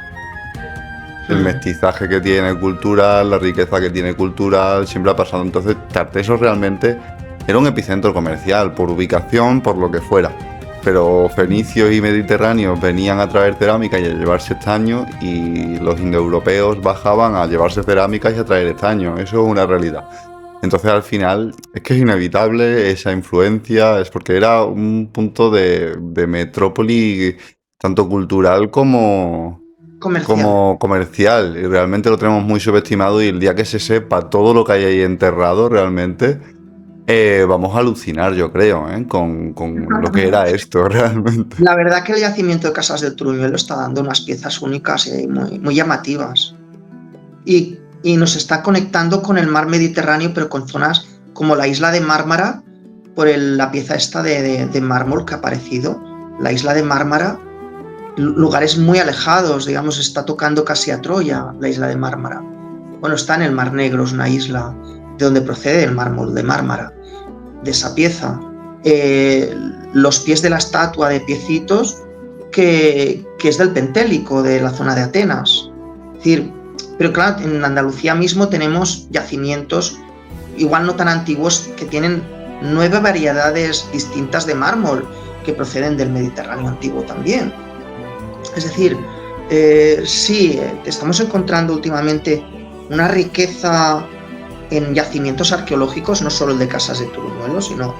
el mestizaje que tiene cultural, la riqueza que tiene cultural, siempre ha pasado. Entonces, Tartesos realmente era un epicentro comercial, por ubicación, por lo que fuera. Pero fenicios y mediterráneos venían a traer cerámica y a llevarse estaño, y los indoeuropeos bajaban a llevarse cerámica y a traer estaño. Eso es una realidad. Entonces, al final, es que es inevitable esa influencia, es porque era un punto de metrópoli tanto cultural como comercial, y realmente lo tenemos muy subestimado, y el día que se sepa todo lo que hay ahí enterrado realmente, vamos a alucinar, yo creo, con lo que era esto realmente. La verdad que el yacimiento de Casas del Truñuelo está dando unas piezas únicas y muy llamativas. Y nos está conectando con el mar Mediterráneo, pero con zonas como la isla de Mármara, por la pieza esta de mármol que ha aparecido. La isla de Mármara, lugares muy alejados, digamos, está tocando casi a Troya, la isla de Mármara. Bueno, está en el Mar Negro, es una isla de donde procede el mármol de Mármara, de esa pieza. Los pies de la estatua de piecitos que es del Pentélico, de la zona de Atenas. Es decir, pero claro, en Andalucía mismo tenemos yacimientos, igual no tan antiguos, que tienen 9 variedades distintas de mármol que proceden del Mediterráneo antiguo también. Es decir, sí, estamos encontrando últimamente una riqueza en yacimientos arqueológicos, no solo el de Casas de Truñuelo, sino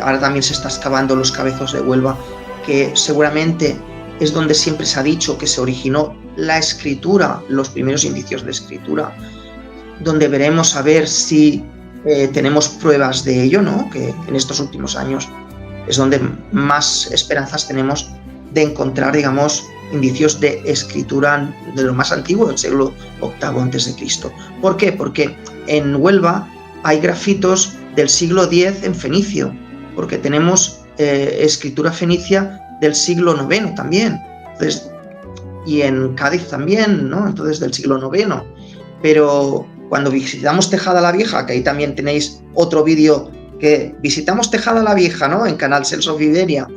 ahora también se está excavando los Cabezos de Huelva, que seguramente es donde siempre se ha dicho que se originó la escritura, los primeros indicios de escritura, donde veremos a ver si tenemos pruebas de ello, ¿no? Que en estos últimos años es donde más esperanzas tenemos de encontrar, digamos, indicios de escritura de lo más antiguo, del siglo VIII a.C. ¿Por qué? Porque en Huelva hay grafitos del siglo X en fenicio, porque tenemos escritura fenicia del siglo IX también. Entonces, y en Cádiz también, ¿no? Entonces, del siglo IX. Pero cuando visitamos Tejada la Vieja, que ahí también tenéis otro vídeo que visitamos Tejada la Vieja, ¿no? En Canal Celso of Iberia,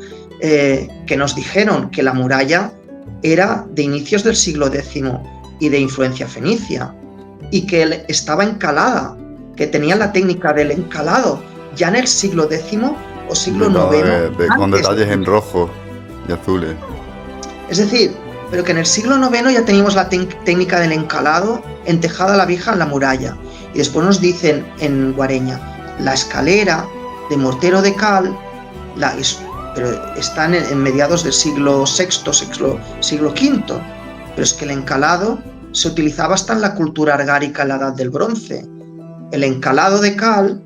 que nos dijeron que la muralla era de inicios del siglo X y de influencia fenicia, y que estaba encalada, que tenía la técnica del encalado ya en el siglo X o siglo IX. Con detalles en rojo y azules. Es decir, pero que en el siglo IX ya teníamos la técnica del encalado en Tejada la Vieja en la muralla. Y después nos dicen en Guareña, la escalera de mortero de cal, pero están en mediados del siglo VI, siglo V. Pero es que el encalado se utilizaba hasta en la cultura argárica en la Edad del Bronce. El encalado de cal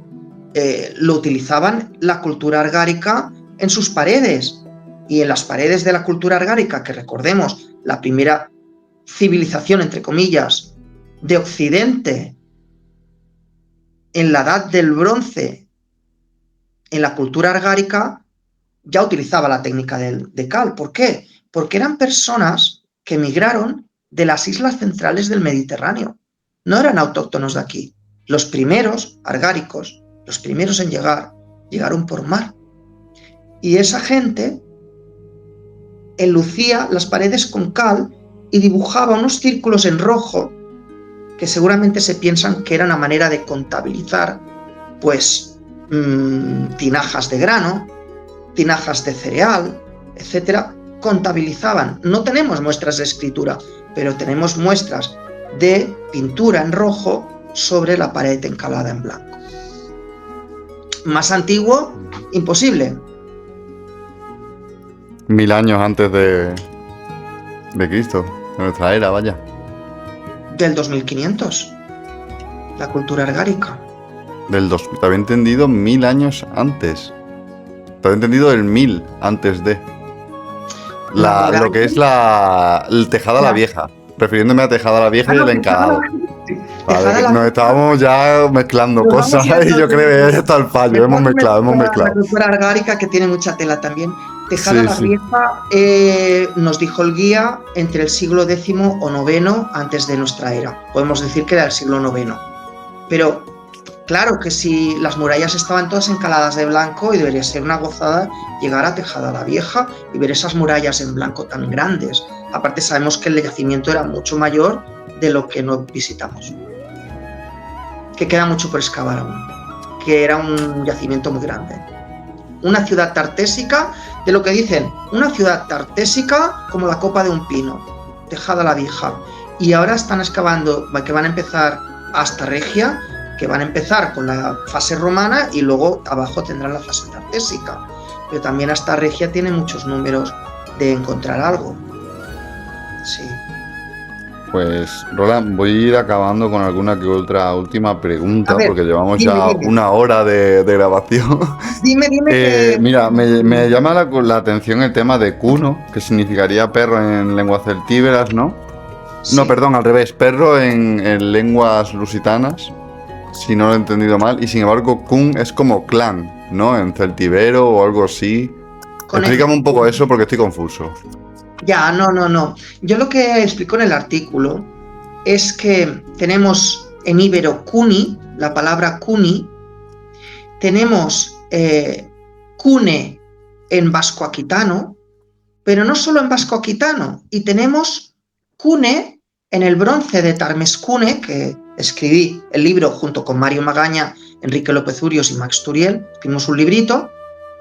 lo utilizaban la cultura argárica en sus paredes. Y en las paredes de la cultura argárica, que recordemos la primera civilización, entre comillas, de Occidente en la Edad del Bronce, en la cultura argárica, ya utilizaba la técnica de cal. ¿Por qué? Porque eran personas que migraron de las islas centrales del Mediterráneo. No eran autóctonos de aquí. Los primeros argáricos, los primeros en llegar, llegaron por mar. Y esa gente enlucía las paredes con cal y dibujaba unos círculos en rojo que seguramente se piensan que era una manera de contabilizar, pues, tinajas de grano, tinajas de cereal, etcétera. Contabilizaban. No tenemos muestras de escritura, pero tenemos muestras de pintura en rojo sobre la pared encalada en blanco. Más antiguo, imposible. 1000 años antes de Cristo, de nuestra era, vaya. Del 2500, la cultura argárica. Te había entendido 1000 años antes. Te había entendido el 1000 antes de. Lo que es el Tejada la Vieja. Refiriéndome a Tejada la Vieja y el encalado. Vale, nos estábamos ya mezclando cosas y yo creo que ya está el fallo. Hemos mezclado. La cultura argárica, que tiene mucha tela también. Tejada la Vieja, nos dijo el guía, entre el siglo X o IX antes de nuestra era. Podemos decir que era el siglo IX. Pero claro que si las murallas estaban todas encaladas de blanco, y debería ser una gozada llegar a Tejada la Vieja y ver esas murallas en blanco tan grandes. Aparte sabemos que el yacimiento era mucho mayor de lo que nos visitamos. Que queda mucho por excavar aún. Que era un yacimiento muy grande. Una ciudad tartésica, de lo que dicen, una ciudad tartésica como la copa de un pino. Tejada la Vieja. Y ahora están excavando, que van a empezar hasta Regia, que van a empezar con la fase romana y luego abajo tendrán la fase tartésica. Pero también hasta Regia tiene muchos números de encontrar algo. Sí. Pues, Roland, voy a ir acabando con alguna que otra última pregunta, porque llevamos dime. una hora de grabación. Dime que... Mira, me llama la atención el tema de cuno, que significaría perro en lenguas celtíberas, ¿no? Sí. No, perdón, al revés, perro en lenguas lusitanas, si no lo he entendido mal, y sin embargo cun es como clan, ¿no? En celtibero o algo así. Explícame un poco eso porque estoy confuso. Ya, no. Yo lo que explico en el artículo es que tenemos en íbero cuni, la palabra cuni, tenemos cune en vasco-aquitano, pero no solo en vasco-aquitano, y tenemos cune en el bronce de Tarmescune, que escribí el libro junto con Mario Magaña, Enrique López Urios y Max Turiel, escribimos un librito,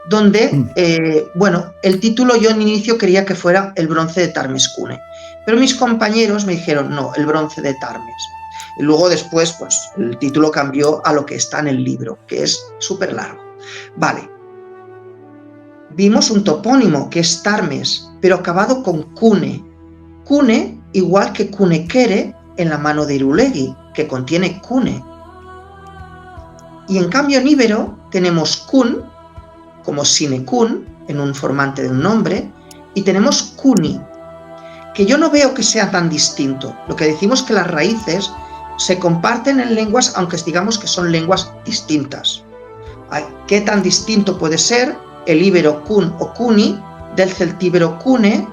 donde, el título yo en inicio quería que fuera el bronce de Tarmescune, pero mis compañeros me dijeron, no, el bronce de Tarmes. Y luego después, pues, el título cambió a lo que está en el libro, que es súper largo. Vale. Vimos un topónimo, que es Tarmes, pero acabado con cune. Cune, igual que cunekere en la mano de Irulegui, que contiene cune. Y en cambio en íbero tenemos cun, como sinecun, en un formante de un nombre, y tenemos cuni, que yo no veo que sea tan distinto. Lo que decimos que las raíces se comparten en lenguas, aunque digamos que son lenguas distintas. ¿Qué tan distinto puede ser el íbero cun o cuni del celtíbero cune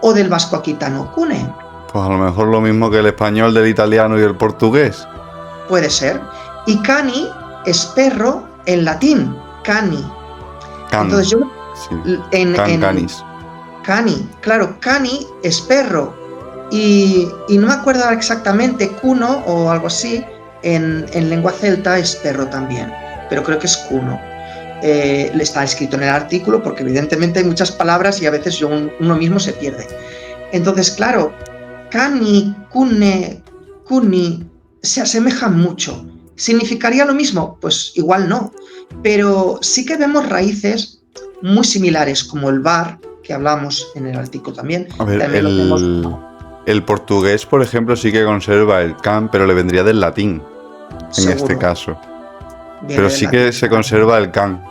o del vasco-aquitano cune? Pues a lo mejor lo mismo que el español del italiano y el portugués. Puede ser. Y cani es perro en latín, cani. Entonces yo canis. Cani, claro, cani es perro y no me acuerdo exactamente, cuno o algo así, en lengua celta es perro también, pero creo que es cuno. Está escrito en el artículo porque evidentemente hay muchas palabras y a veces uno mismo se pierde. Entonces, claro, cani, cune, cuni se asemejan mucho. ¿Significaría lo mismo? Pues igual no, pero sí que vemos raíces muy similares, como el bar, que hablamos en el artículo también. A ver, también el portugués, por ejemplo, sí que conserva el can, pero le vendría del latín, en este caso. Pero sí que se conserva el can.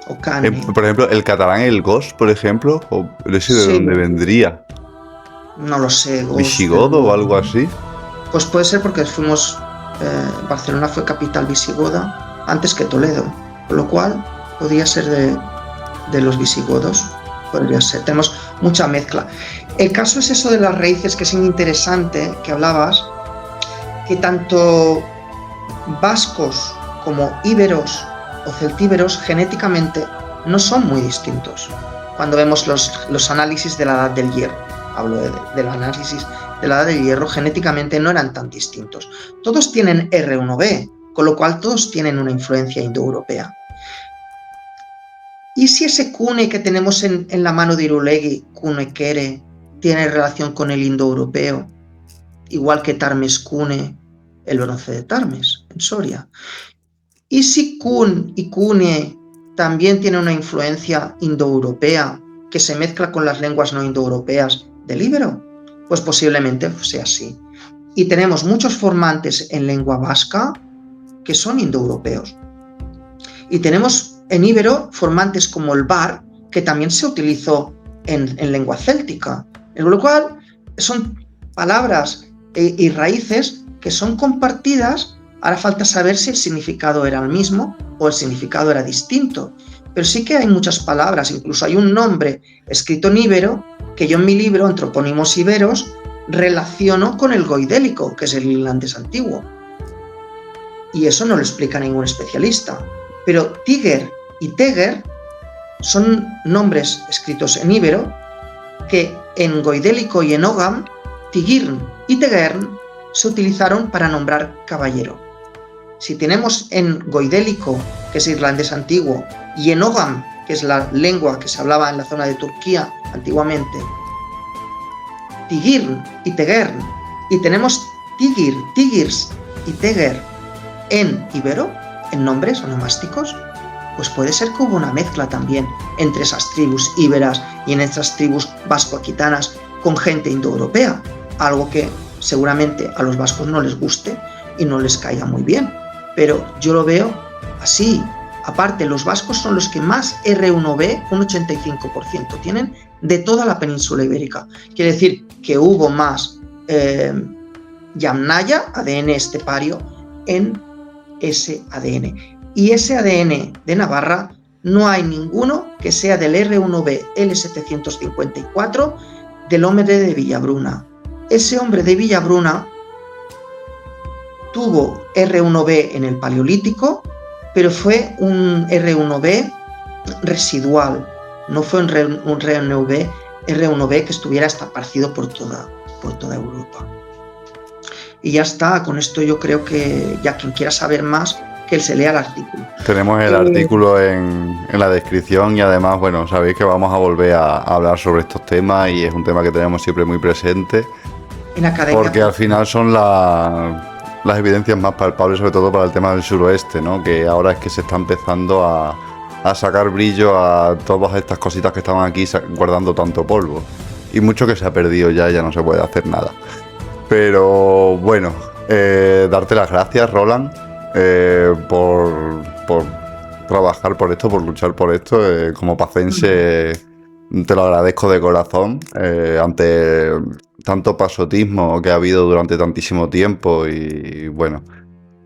O cani. Por ejemplo, el catalán, el gos, por ejemplo, o ese de dónde vendría. No lo sé. ¿Visigodo o algo así? Pues puede ser porque Barcelona fue capital visigoda antes que Toledo, con lo cual podría ser de los visigodos. Podría ser. Tenemos mucha mezcla. El caso es eso de las raíces, que es interesante que hablabas, que tanto vascos como íberos o celtíberos genéticamente no son muy distintos. Cuando vemos los análisis de la Edad del Hierro, hablo del análisis de la Edad del Hierro, genéticamente no eran tan distintos. Todos tienen R1b, con lo cual todos tienen una influencia indoeuropea. ¿Y si ese cune que tenemos en la mano de Irulegui, cune quere, tiene relación con el indoeuropeo? Igual que Tarmes cune, el bronce de Tarmes, en Soria. ¿Y si cun y cune también tiene una influencia indoeuropea que se mezcla con las lenguas no indoeuropeas del íbero? Pues posiblemente sea así. Y tenemos muchos formantes en lengua vasca que son indoeuropeos. Y tenemos en íbero formantes como el bar, que también se utilizó en lengua céltica. En lo cual son palabras y raíces que son compartidas. Ahora falta saber si el significado era el mismo o el significado era distinto. Pero sí que hay muchas palabras, incluso hay un nombre escrito en íbero que yo en mi libro, Antroponimos Iberos, relaciono con el goidélico, que es el irlandés antiguo. Y eso no lo explica ningún especialista. Pero Tiger y Teger son nombres escritos en íbero que en goidélico y en ogam, Tigirn y Tegern, se utilizaron para nombrar caballero. Si tenemos en goidélico, que es irlandés antiguo, y en ogam, que es la lengua que se hablaba en la zona de Turquía antiguamente, Tigirn y Tegern, y tenemos Tigir, Tigirs y Teger en íbero, en nombres onomásticos, pues puede ser que hubo una mezcla también entre esas tribus íberas y en esas tribus vasco-aquitanas con gente indoeuropea, algo que seguramente a los vascos no les guste y no les caiga muy bien, pero yo lo veo así. Aparte, los vascos son los que más R1b, un 85%, tienen de toda la península ibérica. Quiere decir que hubo más Yamnaya, ADN estepario, en ese ADN. Y ese ADN de Navarra no hay ninguno que sea del R1b L754 del hombre de Villabruna. Ese hombre de Villabruna tuvo R1b en el Paleolítico, pero fue un R1b residual, no fue un R1b que estuviera esparcido por toda Europa. Y ya está, con esto yo creo que ya quien quiera saber más, que él se lea el artículo. Tenemos el artículo en la descripción y además, bueno, sabéis que vamos a volver a hablar sobre estos temas y es un tema que tenemos siempre muy presente. En academia, porque al final son las evidencias más palpables, sobre todo para el tema del suroeste, ¿no? Que ahora es que se está empezando a sacar brillo a todas estas cositas que estaban aquí guardando tanto polvo. Y mucho que se ha perdido ya no se puede hacer nada. Pero bueno, darte las gracias, Roland, por trabajar por esto, por luchar por esto. Como pacense te lo agradezco de corazón ante tanto pasotismo que ha habido durante tantísimo tiempo y bueno,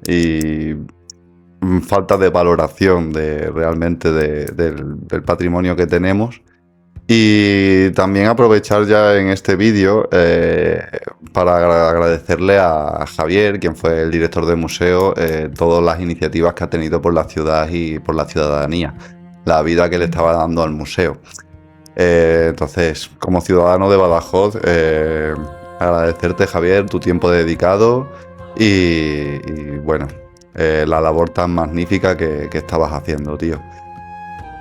y falta de valoración realmente del patrimonio que tenemos. Y también aprovechar ya en este vídeo para agradecerle a Javier, quien fue el director del museo, todas las iniciativas que ha tenido por la ciudad y por la ciudadanía, la vida que le estaba dando al museo. Entonces, como ciudadano de Badajoz, agradecerte, Javier, tu tiempo dedicado y bueno, la labor tan magnífica que estabas haciendo, tío.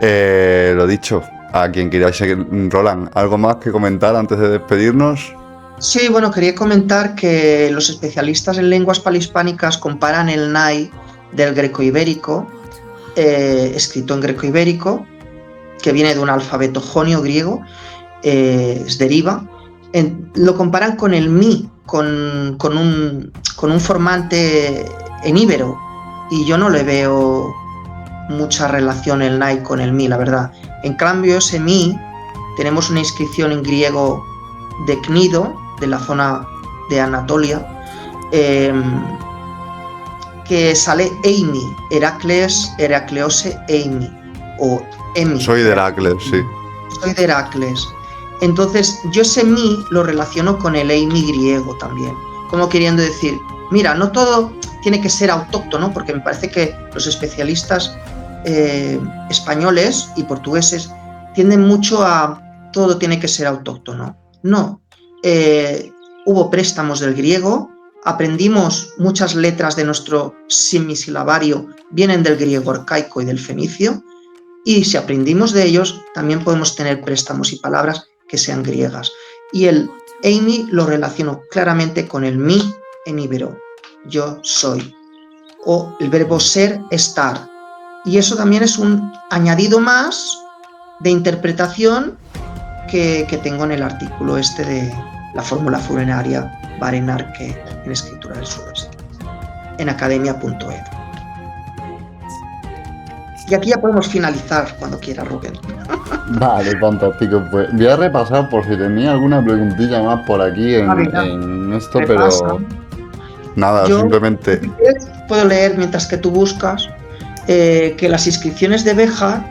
Lo dicho. A quien queráis seguir, Roland, ¿algo más que comentar antes de despedirnos? Sí, bueno, quería comentar que los especialistas en lenguas paleohispánicas comparan el NAI del greco-ibérico, escrito en greco-ibérico, que viene de un alfabeto jonio griego, deriva, lo comparan con el mi, con un formante en íbero, y yo no le veo mucha relación el NAI con el mi, la verdad. En cambio, ese mi, tenemos una inscripción en griego de Cnido, de la zona de Anatolia, que sale Eimi, Heracleose Eimi, o Emi. Soy de Heracles, sí. Soy de Heracles. Entonces, yo ese mi lo relaciono con el Eimi griego también, como queriendo decir, mira, no todo tiene que ser autóctono, porque me parece que los especialistas españoles y portugueses tienden mucho a todo tiene que ser autóctono. No, hubo préstamos del griego, aprendimos muchas letras de nuestro semisilabario, vienen del griego arcaico y del fenicio, y si aprendimos de ellos, también podemos tener préstamos y palabras que sean griegas. Y el Eimi lo relaciono claramente con el mi en íbero, yo soy, o el verbo ser, estar. Y eso también es un añadido más de interpretación que tengo en el artículo este de la fórmula funeraria Barenarque en Escritura del Sudoeste, en academia.edu. Y aquí ya podemos finalizar cuando quiera, Rubén. Vale, fantástico. Pues voy a repasar por si tenía alguna preguntilla más por aquí en esto, repasa. pero nada, Yo, simplemente. si quieres, puedo leer mientras que tú buscas que las inscripciones de Béjar,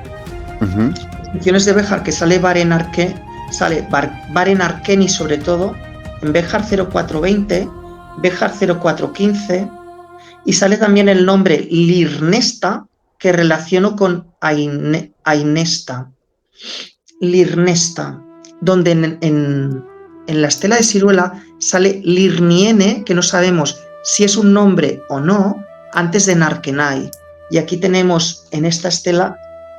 que sale Barenarque, sale Barenarqueni sobre todo, en Béjar 0420, Béjar 0415, y sale también el nombre Lirnesta, que relaciono con Ainesta, Lirnesta, donde en la estela de Siruela sale Lirniene, que no sabemos si es un nombre o no, antes de Narkenai. Y aquí tenemos en esta estela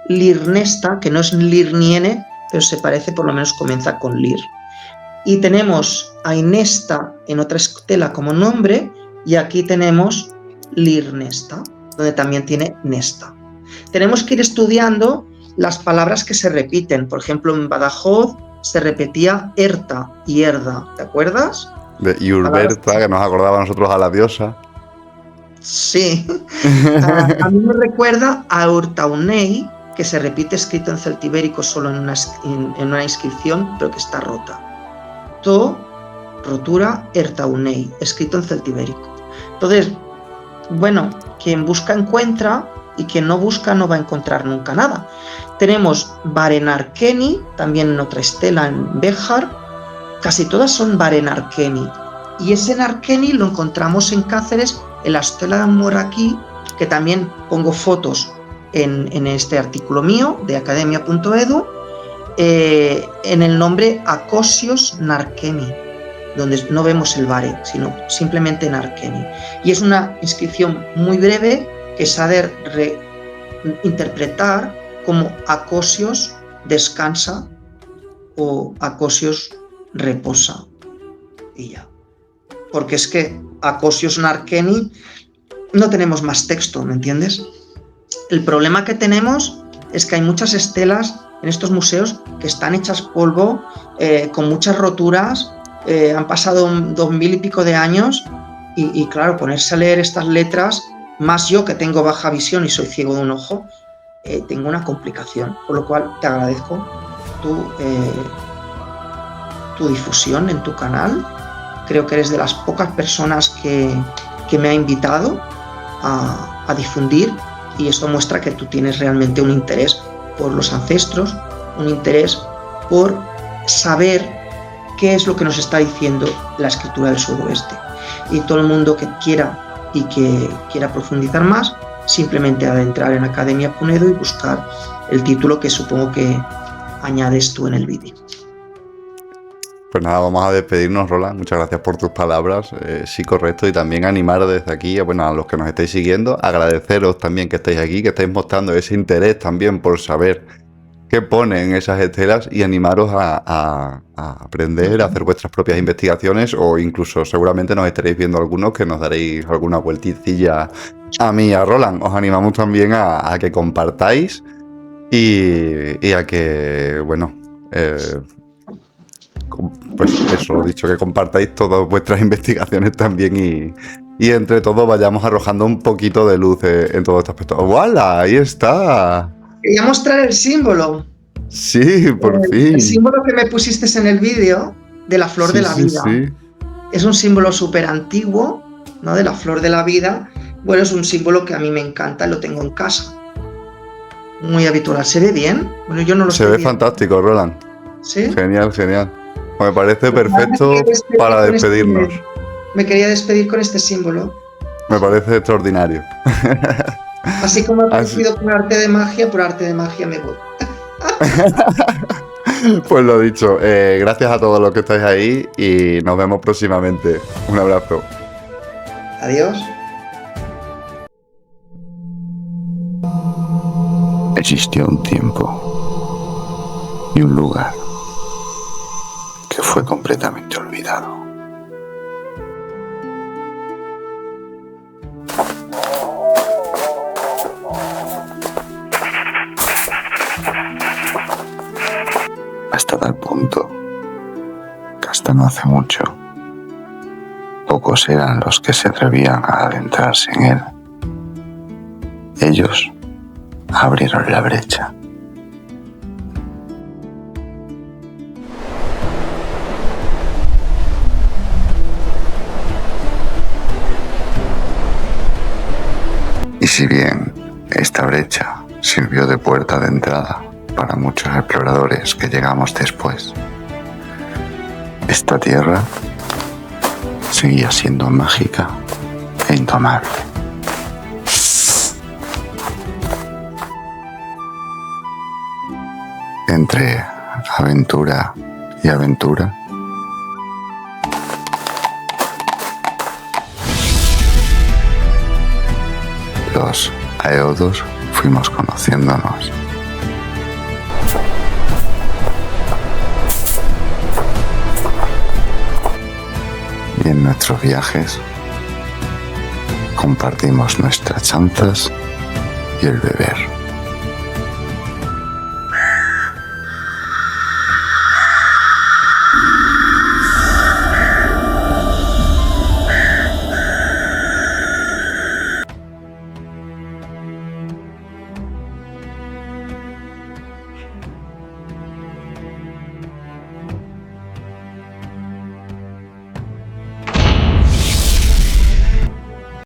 Lirnesta, que no es Lirniene, pero se parece, por lo menos comienza con Lir. Y tenemos Ainesta en otra estela como nombre, y aquí tenemos Lirnesta, donde también tiene Nesta. Tenemos que ir estudiando las palabras que se repiten. Por ejemplo, en Badajoz se repetía Erta y Erda, ¿te acuerdas? De Iurberta, que nos acordaba a nosotros a la diosa. Sí. A mí me recuerda a Urtaunei, que se repite escrito en celtibérico solo en una inscripción, pero que está rota. To, rotura, Ertaunei, escrito en celtibérico. Entonces, bueno, quien busca encuentra, y quien no busca no va a encontrar nunca nada. Tenemos Barenarqueni, también en otra estela en Béjar, casi todas son Barenarqueni. Y ese Narqueni lo encontramos en Cáceres, en la estela de Amorraquí, que también pongo fotos en este artículo mío de academia.edu, en el nombre Acosios Narqueni, donde no vemos el Bare, sino simplemente Narqueni. Y es una inscripción muy breve que se ha de interpretar como Acosios descansa o Acosios reposa. Y ya. Porque es que Acosios Narqueni no tenemos más texto, ¿me entiendes? El problema que tenemos es que hay muchas estelas en estos museos que están hechas polvo, con muchas roturas, han pasado 2000 y pico de años y claro, ponerse a leer estas letras, más yo que tengo baja visión y soy ciego de un ojo, tengo una complicación, por lo cual te agradezco tu difusión en tu canal. Creo que eres de las pocas personas que me ha invitado a difundir, y eso muestra que tú tienes realmente un interés por los ancestros, un interés por saber qué es lo que nos está diciendo la escritura del sudoeste. Y todo el mundo que quiera y que quiera profundizar más, simplemente ha de entrar en academia.edu y buscar el título que supongo que añades tú en el vídeo. Pues nada, vamos a despedirnos, Roland. Muchas gracias por tus palabras. Sí, correcto. Y también animar desde aquí a los que nos estáis siguiendo. Agradeceros también que estéis aquí, que estáis mostrando ese interés también por saber qué ponen esas estelas, y animaros a aprender, a hacer vuestras propias investigaciones, o incluso seguramente nos estaréis viendo algunos que nos daréis alguna vueltecilla a mí y a Roland. Os animamos también a que compartáis y a que, pues eso, dicho, que compartáis todas vuestras investigaciones también y entre todos vayamos arrojando un poquito de luz en todo este aspecto. ¡Voilà! Ahí está. Quería mostrar el símbolo. Sí, por fin. El símbolo que me pusiste en el vídeo de la flor de la vida. Sí. Es un símbolo súper antiguo, ¿no? De la flor de la vida. Bueno, es un símbolo que a mí me encanta, lo tengo en casa. Muy habitual. ¿Se ve bien? Bueno, yo no lo Se estoy ve viendo. fantástico, Roland. ¿Sí? Genial, genial. Me parece perfecto para despedirnos. Me quería despedir con este símbolo. Me parece extraordinario. Así como he parecido por arte de magia me voy. Pues lo dicho, gracias a todos los que estáis ahí y nos vemos próximamente. Un abrazo. Adiós. Existió un tiempo y un lugar que fue completamente olvidado. Hasta tal punto que hasta no hace mucho, pocos eran los que se atrevían a adentrarse en él. Ellos abrieron la brecha. Y si bien esta brecha sirvió de puerta de entrada para muchos exploradores que llegamos después, esta tierra seguía siendo mágica e indomable. Entre aventura y aventura, los Aeodos fuimos conociéndonos. Y en nuestros viajes compartimos nuestras chanzas y el beber.